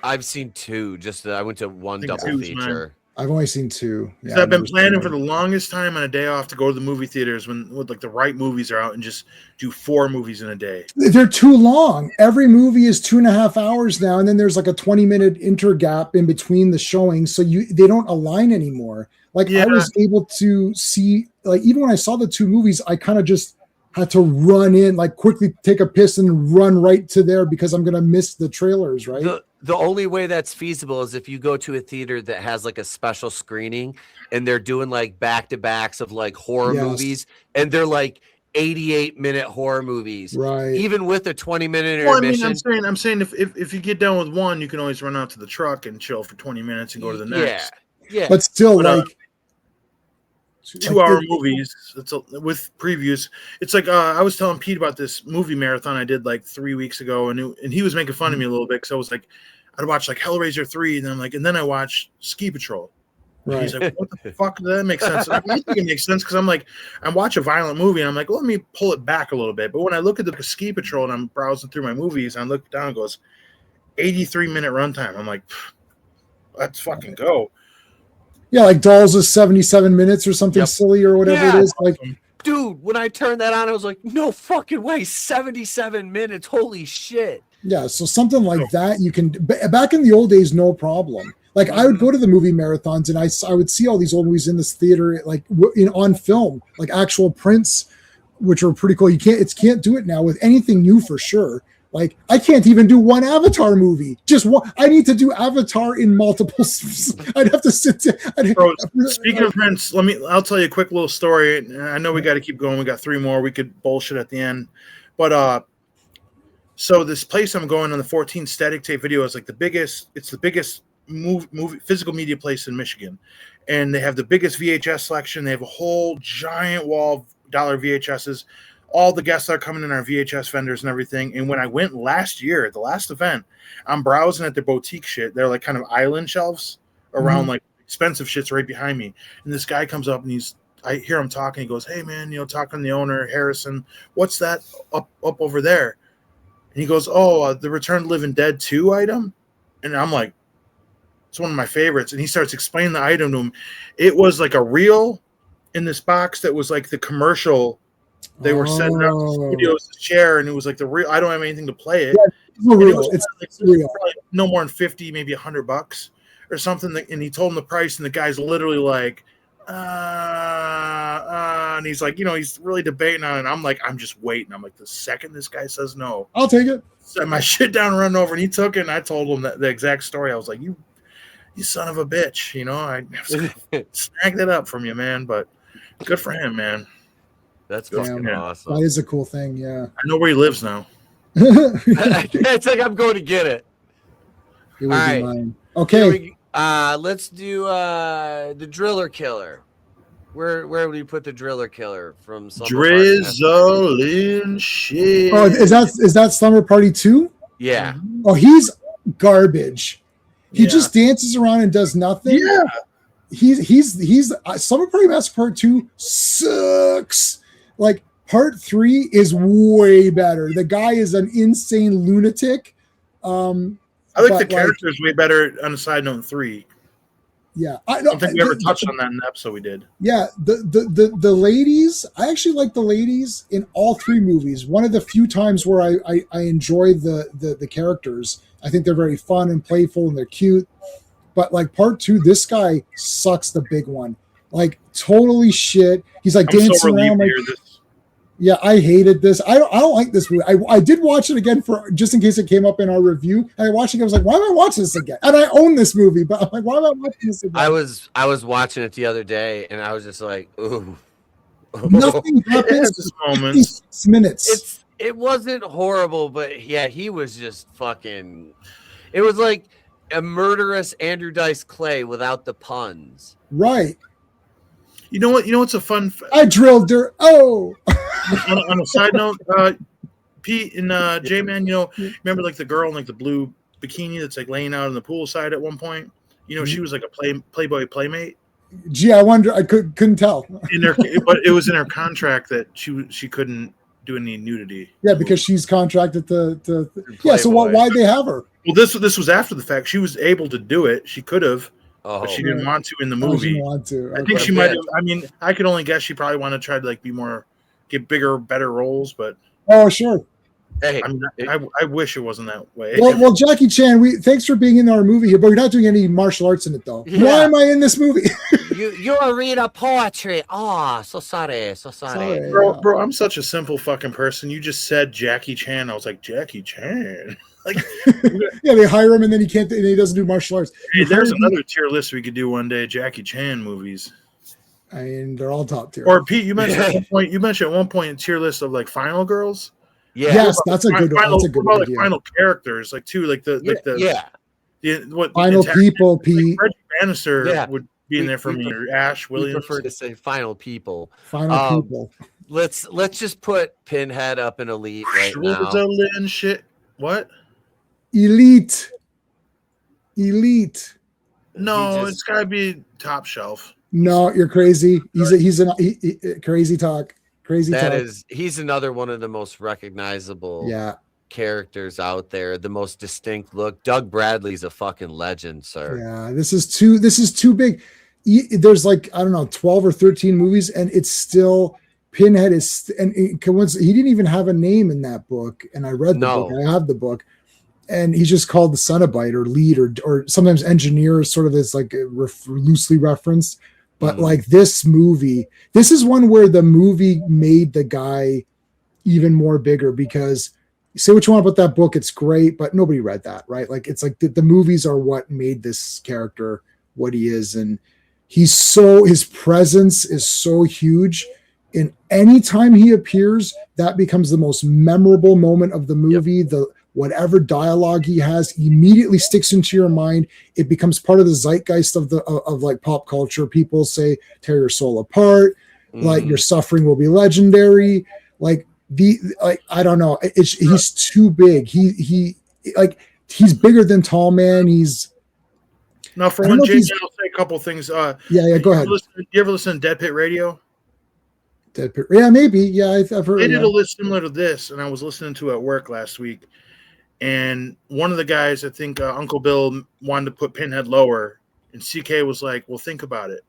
Speaker 3: I've seen 2. Just I went to one double feature.
Speaker 4: I've only seen 2.
Speaker 5: Yeah, I've been planning for the longest time on a day off to go to the movie theaters when like the right movies are out and just do 4 movies in a day.
Speaker 4: They're too long. Every movie is 2.5 hours now, and then there's like a 20-minute intergap in between the showings, so they don't align anymore. Like I was able to see, like even when I saw the 2 movies, I kind of just had to run in, like quickly take a piss and run right to there because I'm gonna miss the trailers, right?
Speaker 3: The only way that's feasible is if you go to a theater that has like a special screening and they're doing like back-to-backs of like horror movies, and they're like 88-minute horror movies,
Speaker 4: right?
Speaker 3: Even with a 20-minute intermission.
Speaker 5: I mean, I'm saying if you get done with one, you can always run out to the truck and chill for 20 minutes and go to the next.
Speaker 3: Yeah.
Speaker 4: But still, like
Speaker 5: 2-hour movies. With previews. It's like I was telling Pete about this movie marathon I did like 3 weeks ago, and he was making fun of me a little bit because I was like, I'd watch like Hellraiser 3, and then I'm like, and then I watched Ski Patrol. Right. He's like, what the fuck? Does that make sense? I think it makes sense because I'm like, I watch a violent movie and I'm like, well, let me pull it back a little bit. But when I look at the Ski Patrol and I'm browsing through my movies, and I look down, and it goes 83-minute runtime. I'm like, let's fucking go.
Speaker 4: Yeah, like Dolls is 77 minutes or something silly or whatever it is. Like,
Speaker 3: dude, when I turned that on, I was like, no fucking way, 77 minutes. Holy shit.
Speaker 4: Yeah, so something like that you can. Back in the old days, no problem. Like I would go to the movie marathons and I would see all these old movies in this theater, like on film, like actual prints, which are pretty cool. You can't do it now with anything new for sure. Like I can't even do one Avatar movie. Just one. I need to do Avatar in multiple. I'd have to sit down.
Speaker 5: Bro, speaking of prints, I'll tell you a quick little story. I know we got to keep going. We got 3 more. We could bullshit at the end, but so this place I'm going on, the 14 Static Tape Video, is like the biggest. It's the biggest movie physical media place in Michigan, and they have the biggest VHS selection. They have a whole giant wall of dollar VHSs. All the guests that are coming in are VHS vendors and everything. And when I went last year at the last event, I'm browsing at their boutique shit. They're like kind of island shelves around like expensive shit's right behind me. And this guy comes up and I hear him talking. He goes, "Hey man, talking to the owner, Harrison, what's that up over there?" And he goes, "Oh, the Return of the Living Dead 2 item." And I'm like, it's one of my favorites. And he starts explaining the item to him. It was like a reel in this box that was like the commercial. They were setting up the studio's chair, and it was like the real. I don't have anything to play it.
Speaker 4: Yeah, it's real.
Speaker 5: No more than 50, maybe $100 or something. And he told him the price, and the guy's literally like, and he's like, he's really debating on it. And I'm like, I'm just waiting. I'm like, the second this guy says no,
Speaker 4: I'll take it.
Speaker 5: Set my shit down, and run over, and he took it. And I told him the exact story. I was like, you son of a bitch, I snagged it up from you, man. But good for him, man.
Speaker 3: That's fucking awesome.
Speaker 4: That is a cool thing, yeah.
Speaker 5: I know where he lives now.
Speaker 3: It's like I'm going to get it.
Speaker 4: It would be mine. Okay.
Speaker 3: Let's do the Driller Killer. Where would you put the Driller Killer from?
Speaker 5: Drizzling shit.
Speaker 4: Oh, is that Slumber Party 2?
Speaker 3: Yeah.
Speaker 4: Oh, he's garbage. He just dances around and does nothing.
Speaker 5: Yeah.
Speaker 4: He's Slumber Party Massacre Part 2 sucks. Like Part 3 is way better. The guy is an insane lunatic.
Speaker 5: I like the characters way better on a side note in 3.
Speaker 4: Yeah,
Speaker 5: I don't think we ever touched on that in the episode we did.
Speaker 4: Yeah, the ladies. I actually like the ladies in all 3 movies. One of the few times where I enjoy the characters. I think they're very fun and playful and they're cute. But like part 2, this guy sucks the big one. Like totally shit. He's like dancing around like yeah, I hated this. I don't like this movie. I did watch it again for just in case it came up in our review. And I watched it. I was like, why am I watching this again? And I own this movie, but I'm like, why am I watching this again?
Speaker 3: I was watching it the other day, and I was just like, ooh.
Speaker 4: Nothing happens
Speaker 5: this moment.
Speaker 4: 6 minutes.
Speaker 3: It wasn't horrible, but yeah, he was just fucking. It was like a murderous Andrew Dice Clay without the puns.
Speaker 4: Right.
Speaker 5: You know what? You know what's a fun?
Speaker 4: I drilled dirt. Oh.
Speaker 5: on a side note, Pete and J-Man, you know, remember like the girl in like the blue bikini that's like laying out on the poolside at one point? You know, she was like a Playboy playmate.
Speaker 4: Gee, I wonder. I couldn't tell.
Speaker 5: But it was in her contract that she couldn't do any nudity.
Speaker 4: Yeah, because she's contracted to yeah. So why'd they have her?
Speaker 5: Well, this was after the fact. She was able to do it. She could have. But she didn't want to in the movie.
Speaker 4: She didn't want to.
Speaker 5: I think she might have. I mean, I could only guess she probably wanted to try to like be more, get bigger, better roles. But
Speaker 4: sure.
Speaker 3: Hey,
Speaker 5: I mean, I wish it wasn't that way.
Speaker 4: Well, Jackie Chan, thanks for being in our movie here, but you're not doing any martial arts in it though. Yeah. Why am I in this movie?
Speaker 3: you read a poetry. Oh, so sorry.
Speaker 5: Bro, I'm such a simple fucking person. You just said Jackie Chan. I was like, Jackie Chan. Like,
Speaker 4: yeah, they hire him and then he doesn't do martial arts.
Speaker 5: Hey, there's another tier list we could do one day. Jackie Chan movies.
Speaker 4: I mean, they're all top tier.
Speaker 5: Or Pete, you mentioned at one point a tier list of like final girls.
Speaker 4: Yeah, yes, that's a good one. That's a good
Speaker 5: idea.
Speaker 4: Like
Speaker 5: final characters, like too, like the what
Speaker 4: final people. Pete
Speaker 5: Reggie Bannister would be in there for me. Or Ash Williams.
Speaker 3: We prefer to say final people.
Speaker 4: Final people.
Speaker 3: Let's just put Pinhead up in elite right now.
Speaker 5: Shit. What?
Speaker 4: Elite.
Speaker 5: No, it's gotta be top shelf.
Speaker 4: No, you're crazy. He's crazy talk.
Speaker 3: He's another one of the most recognizable characters out there. The most distinct look. Doug Bradley's a fucking legend, sir.
Speaker 4: Yeah, this is too big. There's like, I don't know, 12 or 13 movies, and it's still Pinhead is, and he didn't even have a name in that book. And I read the book. I have the book. And he's just called the Cenobite or lead or sometimes engineer, sort of as like loosely referenced. But like this movie, this is one where the movie made the guy even more bigger, because say what you want about that book, it's great, but nobody read that, right? Like it's like the movies are what made this character what he is. And his presence is so huge. And anytime he appears, that becomes the most memorable moment of the movie. Whatever dialogue he has immediately sticks into your mind. It becomes part of the zeitgeist of like pop culture. People say, tear your soul apart. Like your suffering will be legendary. Like I don't know. He's too big. He's bigger than Tall Man.
Speaker 5: Now for one, James, I'll say a couple things.
Speaker 4: Go ahead.
Speaker 5: You ever listen to Dead Pit Radio?
Speaker 4: Dead Pit. Yeah, maybe. Yeah, I've heard.
Speaker 5: They did a list similar to this, and I was listening to it at work last week. And one of the guys, I think Uncle Bill, wanted to put Pinhead lower. And CK was like, well, think about it.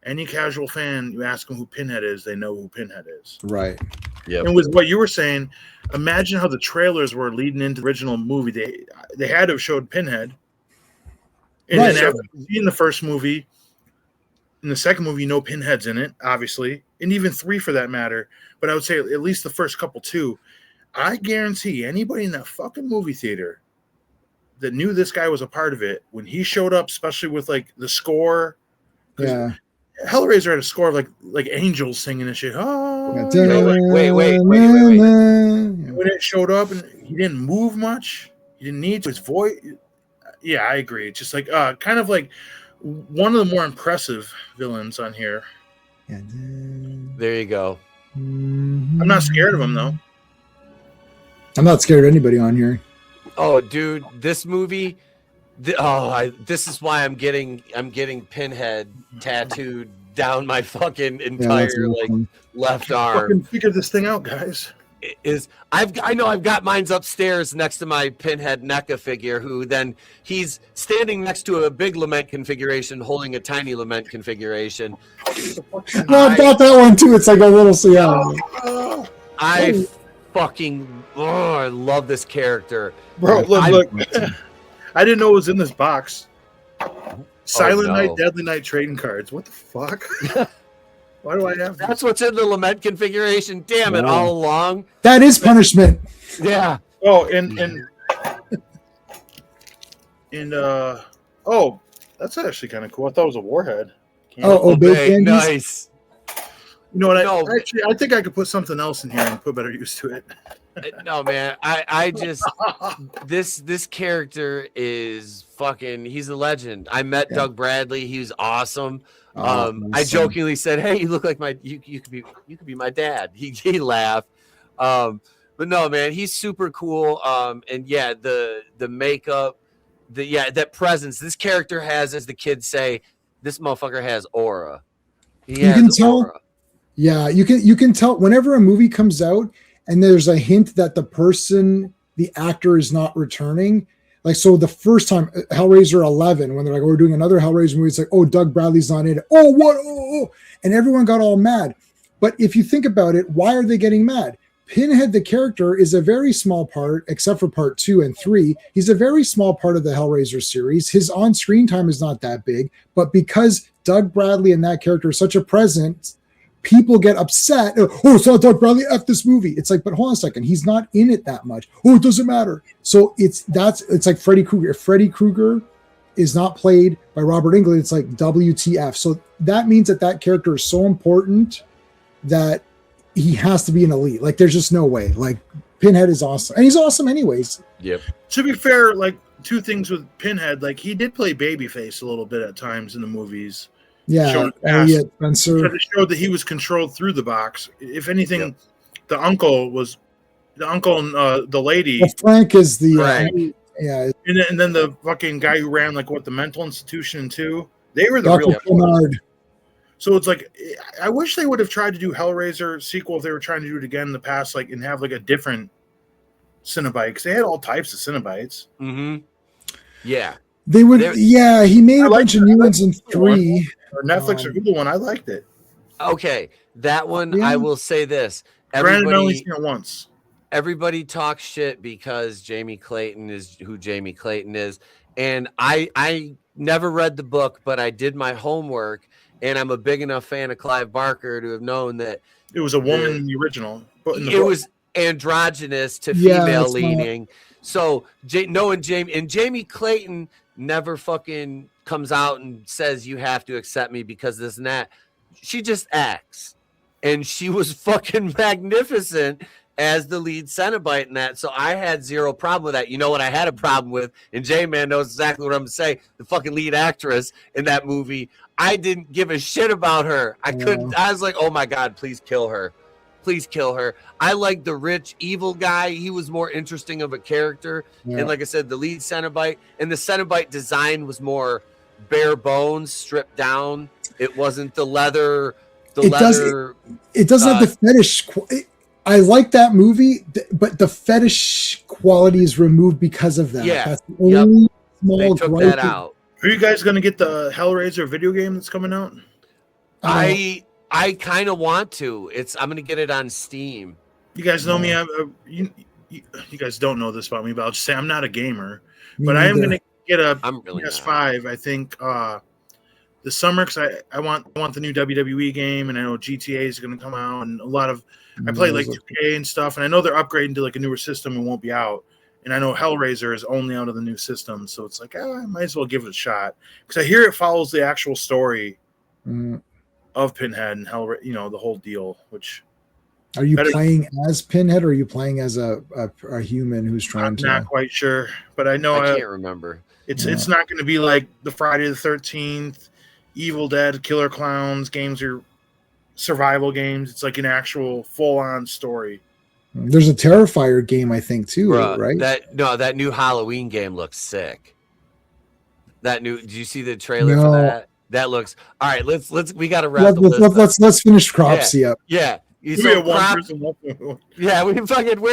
Speaker 5: Any casual fan, you ask them who Pinhead is, they know who Pinhead is.
Speaker 4: Right.
Speaker 3: Yeah.
Speaker 5: And with what you were saying, imagine how the trailers were leading into the original movie. They had to have showed Pinhead. And then after seeing the first movie, in the second movie, you know Pinhead's in it, obviously. And even 3 for that matter. But I would say at least the first couple 2. I guarantee anybody in that fucking movie theater that knew this guy was a part of it, when he showed up, especially with like the score, Hellraiser had a score of like angels singing and shit. Oh,
Speaker 3: wait.
Speaker 5: When it showed up and he didn't move much, he didn't need to. His voice. Yeah, I agree. It's just like kind of like one of the more impressive villains on here.
Speaker 3: There you go.
Speaker 5: I'm not scared of him though.
Speaker 4: I'm not scared of anybody on here.
Speaker 3: Oh, dude, this movie. This is why I'm getting Pinhead tattooed down my fucking entire left arm.
Speaker 5: Fucking figure this thing out, guys.
Speaker 3: I know I've got mine's upstairs next to my Pinhead NECA figure, who then he's standing next to a big lament configuration holding a tiny lament configuration.
Speaker 4: No, I've got that one too. It's like a little
Speaker 3: I love this character.
Speaker 5: Bro, look. I didn't know it was in this box. Silent Night, Deadly Night trading cards. What the fuck? Why do I have
Speaker 3: That's what's in the lament configuration. Damn it, all along.
Speaker 4: That is punishment.
Speaker 3: Yeah.
Speaker 5: Oh, and oh, that's actually kind of cool. I thought it was a warhead.
Speaker 3: Obey, nice.
Speaker 5: You know what? I think I could put something else in here and put better use to it.
Speaker 3: No, man. I just this character is fucking. He's a legend. I met Doug Bradley. He was awesome. I jokingly said, "Hey, you look like you could be my dad." He laughed. But no, man, he's super cool. And yeah, the makeup, that presence this character has, as the kids say, this motherfucker has aura. You
Speaker 4: can tell. Aura. Yeah, you can tell whenever a movie comes out and there's a hint that the actor is not returning. Like, so the first time Hellraiser 11, when they're like, we're doing another Hellraiser movie, it's like, oh, Doug Bradley's not in it. Oh, what? Oh, and everyone got all mad. But if you think about it, why are they getting mad? Pinhead, the character, is a very small part, except for part 2 and 3. He's a very small part of the Hellraiser series. His on-screen time is not that big, but because Doug Bradley and that character is such a presence, people get upset. Oh, it's not Doug Bradley. F this movie. It's like, but hold on a second. He's not in it that much. Oh, it doesn't matter. So it's like Freddy Krueger. If Freddy Krueger is not played by Robert Englund, it's like WTF. So that means that character is so important that he has to be an elite. Like, there's just no way. Like, Pinhead is awesome. And he's awesome anyways.
Speaker 3: Yep.
Speaker 5: To be fair, like, two things with Pinhead. Like, he did play babyface a little bit at times in the movies.
Speaker 4: Yeah. Spencer.
Speaker 5: But it showed that he was controlled through the box. If anything, the uncle and the lady.
Speaker 4: Well, Frank is the...
Speaker 5: yeah. And then the fucking guy who ran, like, the mental institution, too. They were the
Speaker 4: Dr.
Speaker 5: real...
Speaker 4: Bernard.
Speaker 5: So it's like, I wish they would have tried to do Hellraiser sequel if they were trying to do it again in the past, like, and have like a different Cenobite, because they had all types of Cenobites.
Speaker 3: Mm-hmm. Yeah,
Speaker 4: they would. He made a bunch of new ones in 3
Speaker 5: or Netflix or Hulu one. I liked it.
Speaker 3: Okay, that one. Yeah. I will say this:
Speaker 5: Granted, I only seen it once.
Speaker 3: Everybody talks shit because Jamie Clayton is who Jamie Clayton is, and I never read the book, but I did my homework. And I'm a big enough fan of Clive Barker to have known that
Speaker 5: it was a woman in the original. But
Speaker 3: it was androgynous to female leaning. So knowing Jamie Clayton never fucking comes out and says you have to accept me because this and that. She just acts, and she was fucking magnificent as the lead Cenobite in that. So I had zero problem with that. You know what I had a problem with, and J-Man knows exactly what I'm going to say, the fucking lead actress in that movie. I didn't give a shit about her. I couldn't. I was like, oh my God, please kill her. Please kill her. I like the rich, evil guy. He was more interesting of a character. Yeah. And like I said, the lead Cenobite, and the Cenobite design was more bare bones, stripped down. It wasn't the leather. It
Speaker 4: doesn't have the fetish. I like that movie, but the fetish quality is removed because of that.
Speaker 3: Yeah.
Speaker 4: That's the only small
Speaker 3: they took that out.
Speaker 5: Are you guys going to get the Hellraiser video game that's coming out?
Speaker 3: I kind of want to. I'm going to get it on Steam.
Speaker 5: You guys know me. You guys don't know this about me, but I'll just say I'm not a gamer. But I am going to get a PS5. Not. I think this summer, because I want the new WWE game, and I know GTA is going to come out, and a lot of I play like 2K and stuff, and I know they're upgrading to like a newer system and won't be out. And I know Hellraiser is only out of the new system, so it's like, I might as well give it a shot. Because I hear it follows the actual story of Pinhead and Hellraiser, the whole deal. Which
Speaker 4: are you playing as Pinhead, or are you playing as a human who's trying to?
Speaker 5: I'm not quite sure, but I know
Speaker 3: I can't remember.
Speaker 5: It's not going to be like the Friday the 13th, Evil Dead, Killer Clowns games or survival games. It's like an actual full-on story.
Speaker 4: There's a Terrifier game, I think, too, right?
Speaker 3: That new Halloween game looks sick. Did you see the trailer for that? That looks all right. We got to wrap the list.
Speaker 4: Let's finish Cropsy up.
Speaker 3: Yeah. Where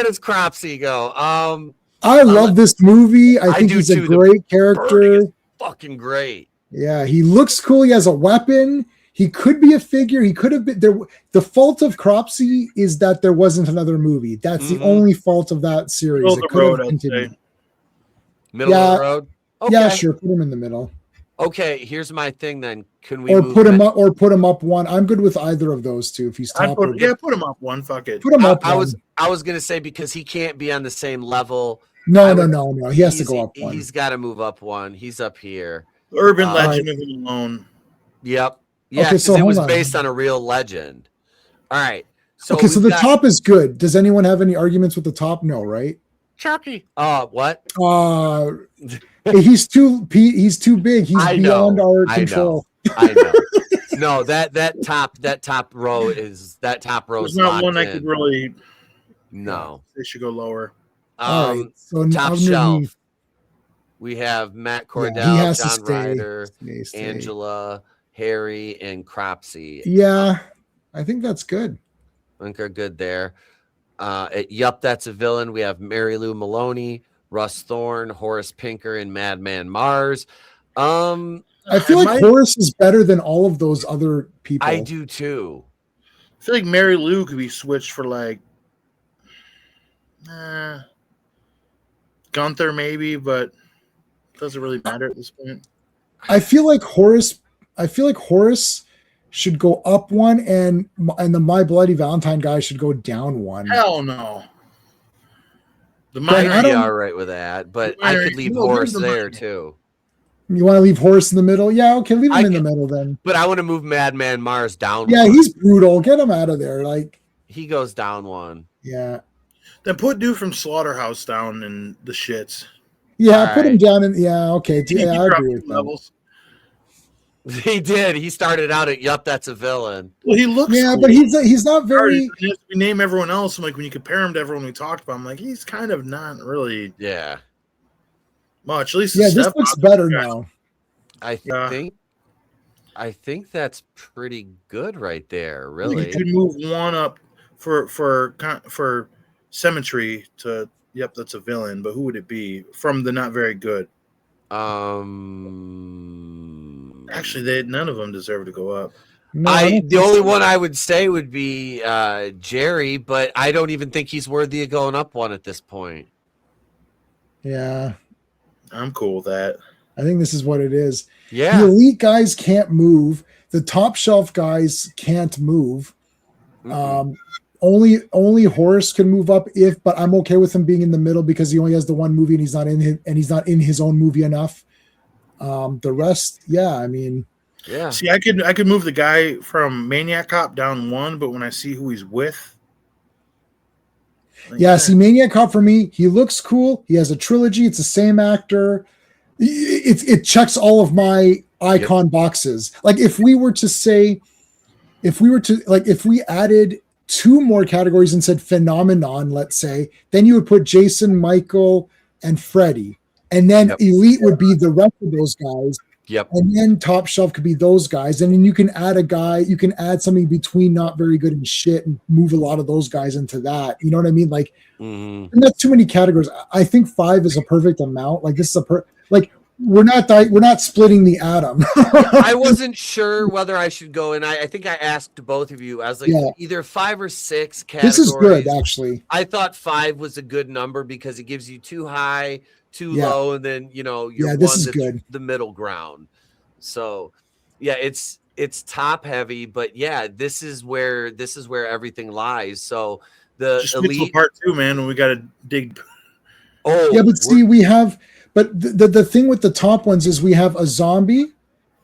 Speaker 3: does Cropsy go?
Speaker 4: I love this movie. I think he's a great character.
Speaker 3: Fucking great.
Speaker 4: Yeah, he looks cool. He has a weapon. He could be a figure. He could have been there. The fault of Cropsy is that there wasn't another movie. That's the only fault of that series.
Speaker 5: Middle of the road.
Speaker 3: Middle of the road?
Speaker 4: Okay. Yeah, sure. Put him in the middle.
Speaker 3: Okay, here's my thing then. Can we
Speaker 4: or
Speaker 3: move
Speaker 4: put him up or put him up one? I'm good with either of those two. If he's top,
Speaker 5: put him up one. Fuck it.
Speaker 4: Put him up one.
Speaker 3: I was gonna say because he can't be on the same level.
Speaker 4: No. He has to go up one.
Speaker 3: He's got to move up one. He's up here.
Speaker 5: Urban legend of him alone.
Speaker 3: Yep. Yeah,
Speaker 4: okay, so
Speaker 3: it was based on a real legend. All right. So
Speaker 4: okay, so the top is good. Does anyone have any arguments with the top? No, right?
Speaker 3: Chucky. What?
Speaker 4: He's too big. He's beyond our control.
Speaker 3: I know. No, that top row is
Speaker 5: There's not one I could really.
Speaker 3: No,
Speaker 5: they should go lower.
Speaker 4: Right, so
Speaker 3: top shelf. We have Matt Cordell, John Ryder, Angela, Harry, and Cropsy.
Speaker 4: Yeah, I think that's good.
Speaker 3: I think are good there. Yup, that's a villain. We have Mary Lou Maloney, Russ Thorne, Horace Pinker, and Madman Mars.
Speaker 4: I feel like Horace is better than all of those other people.
Speaker 3: I do too.
Speaker 5: I feel like Mary Lou could be switched for like Gunther maybe, but it doesn't really matter at this point.
Speaker 4: I feel like Horace should go up one, and the My Bloody Valentine guy should go down one.
Speaker 5: Hell no.
Speaker 3: I'd be all right with that, but I could leave Horace there too.
Speaker 4: You want to leave Horace in the middle? Yeah, okay, leave him in the middle then.
Speaker 3: But I want to move Madman Mars down.
Speaker 4: Yeah, he's brutal. Get him out of there. Like
Speaker 3: he goes down one.
Speaker 4: Yeah.
Speaker 5: Then put dude from Slaughterhouse down in the shits.
Speaker 4: Yeah, put him down in. Yeah, okay. Yeah, I agree with that.
Speaker 3: He did. He started out at Yup, that's a villain.
Speaker 5: Well, he looks.
Speaker 4: Yeah,
Speaker 5: cool.
Speaker 4: but he's not very.
Speaker 5: We name everyone else. I'm like, when you compare him to everyone we talked about, I'm like, he's kind of not really.
Speaker 3: Yeah.
Speaker 5: Much. At least.
Speaker 4: Yeah, this looks better now.
Speaker 3: I think that's pretty good right there. Really.
Speaker 5: You could move one up for symmetry to. Yep, that's a villain. But who would it be from the not very good? Actually, none of them deserve to go up.
Speaker 3: No, the only one I would say would be Jerry, but I don't even think he's worthy of going up one at this point.
Speaker 4: Yeah,
Speaker 5: I'm cool with that.
Speaker 4: I think this is what it is.
Speaker 3: Yeah,
Speaker 4: the elite guys can't move. The top shelf guys can't move. Mm-hmm. Only Horace can move up but I'm okay with him being in the middle because he only has the one movie and he's not in his own movie enough. The rest, yeah, I mean,
Speaker 5: yeah. See, I could move the guy from Maniac Cop down one, but when I see who he's with,
Speaker 4: see, Maniac Cop for me, he looks cool. He has a trilogy. It's the same actor. It checks all of my icon boxes. Like if we added 2 more categories and said phenomenon, let's say, then you would put Jason, Michael, and Freddy. And then elite would be the rest of those guys.
Speaker 3: Yep.
Speaker 4: And then top shelf could be those guys. And then you can add something between not very good and shit and move a lot of those guys into that. You know what I mean? Like, and that's too many categories. I think 5 is a perfect amount. Like this is we're not splitting the atom.
Speaker 3: I wasn't sure whether I should go, and I think I asked both of you. I was like, either 5 or 6 categories.
Speaker 4: This is good, actually.
Speaker 3: I thought 5 was a good number because it gives you too high, too low, and then you're
Speaker 4: this is good.
Speaker 3: The middle ground. So it's top heavy, but this is where everything lies. So the
Speaker 5: just
Speaker 3: elite
Speaker 5: part 2, man, when we got to dig.
Speaker 4: Oh yeah, but see, we have. But the thing with the top ones is we have a zombie,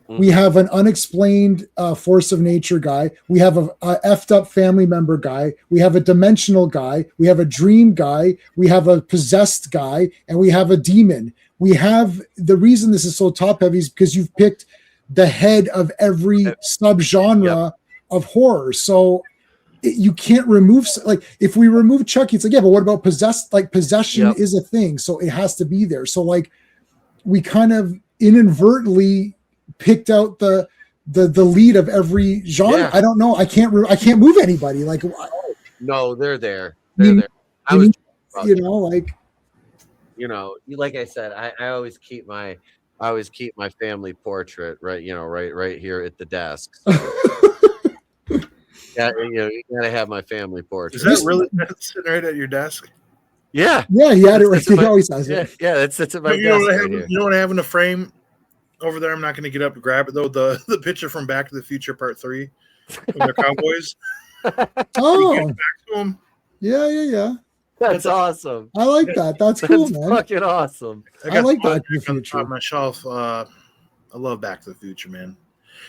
Speaker 4: we have an unexplained force of nature guy, we have a effed up family member guy, we have a dimensional guy, we have a dream guy, we have a possessed guy, and we have a demon. We have the reason this is so top heavy is because you've picked the head of every subgenre of horror. So you can't remove, like if we remove Chucky, it's like, but what about possessed? Like possession is a thing, so it has to be there. So like we kind of inadvertently picked out the lead of every genre. I don't know. I can't move anybody. Like
Speaker 3: no, they're there. They're there. Like I said, I always keep my family portrait right here at the desk. So. Yeah, you gotta have my family portrait.
Speaker 5: Is that really sitting right at your desk?
Speaker 3: Yeah.
Speaker 4: Yeah, he had it right. He always has
Speaker 3: it. Yeah, that's at my desk.
Speaker 5: You know what I have in the frame? over there. I'm not going to get up to grab it though. The picture from Back to the Future Part 3 of the Cowboys.
Speaker 4: Oh,
Speaker 5: back to him.
Speaker 4: Yeah.
Speaker 3: That's awesome.
Speaker 4: I like that. That's cool,
Speaker 3: That's
Speaker 4: man.
Speaker 3: fucking awesome.
Speaker 4: I like Back to the
Speaker 5: on the top
Speaker 4: Future.
Speaker 5: of my shelf. I love Back to the Future, man.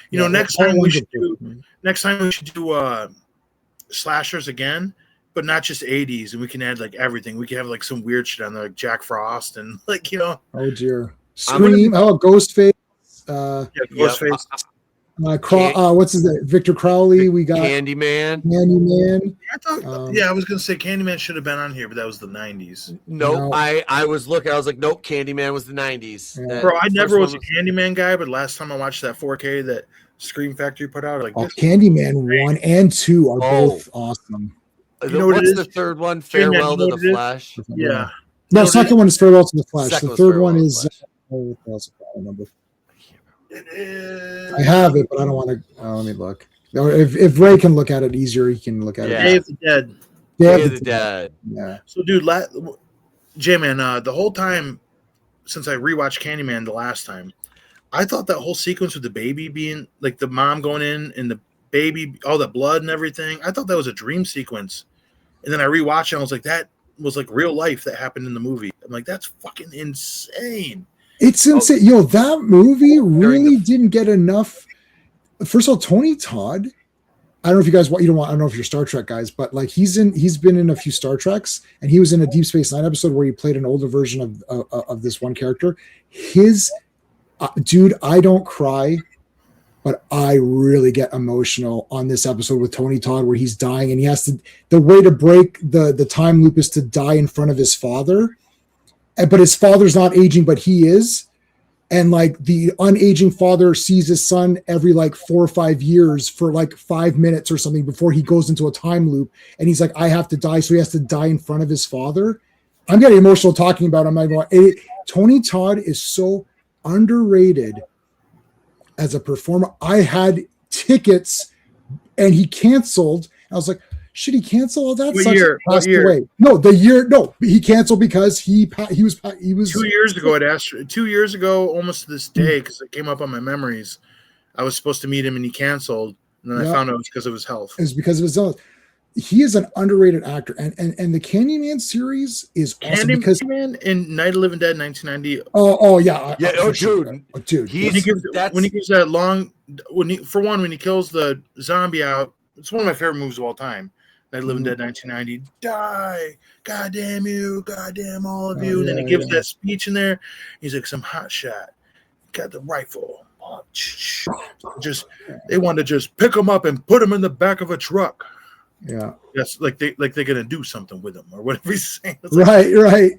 Speaker 5: You know, next time we should do slashers again, but not just 80s, and we can add like everything. We can have like some weird shit on there, like Jack Frost and like, you know.
Speaker 4: Oh dear. Scream. Ghostface.
Speaker 5: Ghostface.
Speaker 4: What's his name? Victor Crowley. We got
Speaker 3: Candyman.
Speaker 5: I was gonna say Candyman should have been on here, but that was the 90s.
Speaker 3: No. I was looking. I was like, nope. Candyman was the 90s.
Speaker 4: Yeah.
Speaker 5: Bro, I never was a Candyman guy, but last time I watched that 4K that Scream Factory put out, like
Speaker 4: Candyman 1 and 2 are both awesome.
Speaker 5: You know what's
Speaker 3: the third one? Farewell to the Flash.
Speaker 5: Yeah.
Speaker 4: No, second one is Farewell to the Flash. The third one is
Speaker 5: It is.
Speaker 4: I have it, but I don't want to. Let me look. If Ray can look at it easier, he can look at it.
Speaker 5: Day of the Dead.
Speaker 3: Day of the Dead.
Speaker 4: Yeah.
Speaker 5: So, dude, J-Man, the whole time since I rewatched Candyman the last time, I thought that whole sequence with the baby being like the mom going in and the baby, all the blood and everything, I thought that was a dream sequence. And then I rewatched it and I was like, that was like real life that happened in the movie. I'm like, that's fucking insane.
Speaker 4: It's insane. That movie really didn't get enough. First of all, Tony Todd, I don't know if you guys I don't know if you're Star Trek guys, but like he's been in a few Star Treks, and he was in a Deep Space Nine episode where he played an older version of this one character. Dude, I don't cry, but I really get emotional on this episode with Tony Todd where he's dying and he has to, the way to break the time loop is to die in front of his father. But his father's not aging, but he is. And like the unaging father sees his son every like 4 or 5 years for like 5 minutes or something before he goes into a time loop. And he's like, I have to die. So he has to die in front of his father. I'm getting emotional talking about him. Tony Todd is so underrated as a performer. I had tickets and he canceled. I was like, should he cancel all that?
Speaker 5: What year?
Speaker 4: Away. No, he canceled because he was
Speaker 5: 2 years ago. I'd asked 2 years ago, almost to this day, because it came up on my memories. I was supposed to meet him and he canceled, and then I found out it was because of his health.
Speaker 4: It was because of his health. He is an underrated actor, and the Candyman series is awesome because
Speaker 5: Candyman in Night of the Living Dead 1990.
Speaker 4: Oh yeah,
Speaker 5: dude. When he gives that long, when he kills the zombie out, it's one of my favorite movies of all time. Night of the Living Dead 1990. Die, goddamn you, goddamn all of you. And then he gives that speech in there. He's like, some hot shot, got the rifle. They want to just pick him up and put him in the back of a truck.
Speaker 4: Yeah,
Speaker 5: yes, like they're gonna do something with him or whatever he's saying.
Speaker 4: Right.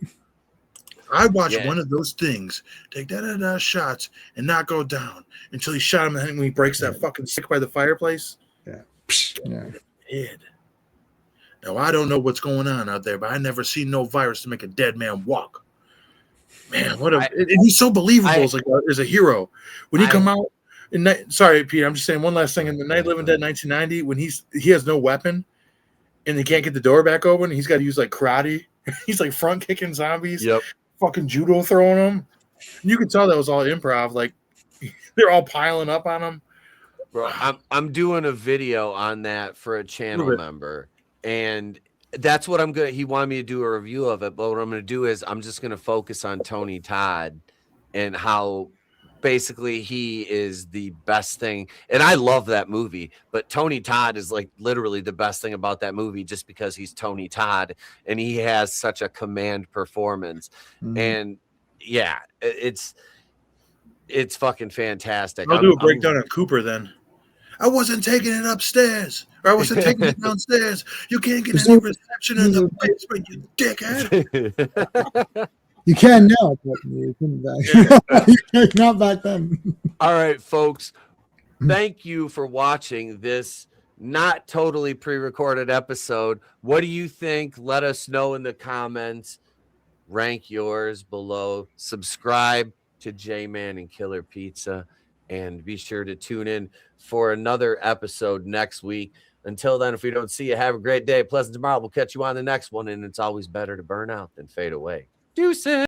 Speaker 5: I watched one of those things take that shots and not go down until he shot him in the head when he breaks that fucking stick by the fireplace.
Speaker 4: Yeah.
Speaker 5: Head. Now I don't know what's going on out there, but I never seen no virus to make a dead man walk. Man, and he's so believable as a hero. When he come out. Sorry, Pete. I'm just saying one last thing. In the Night of the Living Dead 1990, when he has no weapon and they can't get the door back open, he's got to use like karate. He's like front kicking zombies, fucking judo throwing them. And you can tell that was all improv. Like they're all piling up on him.
Speaker 3: Bro, I'm doing a video on that for a channel member, and that's what I'm gonna. He wanted me to do a review of it, but what I'm gonna do is I'm just gonna focus on Tony Todd and how. Basically, he is the best thing. And I love that movie, but Tony Todd is like literally the best thing about that movie just because he's Tony Todd and he has such a command performance. And yeah, it's fucking fantastic.
Speaker 5: I'll do a breakdown on Cooper then. I wasn't taking it upstairs or I wasn't taking it downstairs. You can't get any reception in the basement, you dickhead.
Speaker 4: You can now, but you couldn't back. Not back then.
Speaker 3: All right, folks. Thank you for watching this not totally pre-recorded episode. What do you think? Let us know in the comments. Rank yours below. Subscribe to J-Man and Killer Pizza. And be sure to tune in for another episode next week. Until then, if we don't see you, have a great day. Pleasant tomorrow. We'll catch you on the next one. And it's always better to burn out than fade away. Deuces.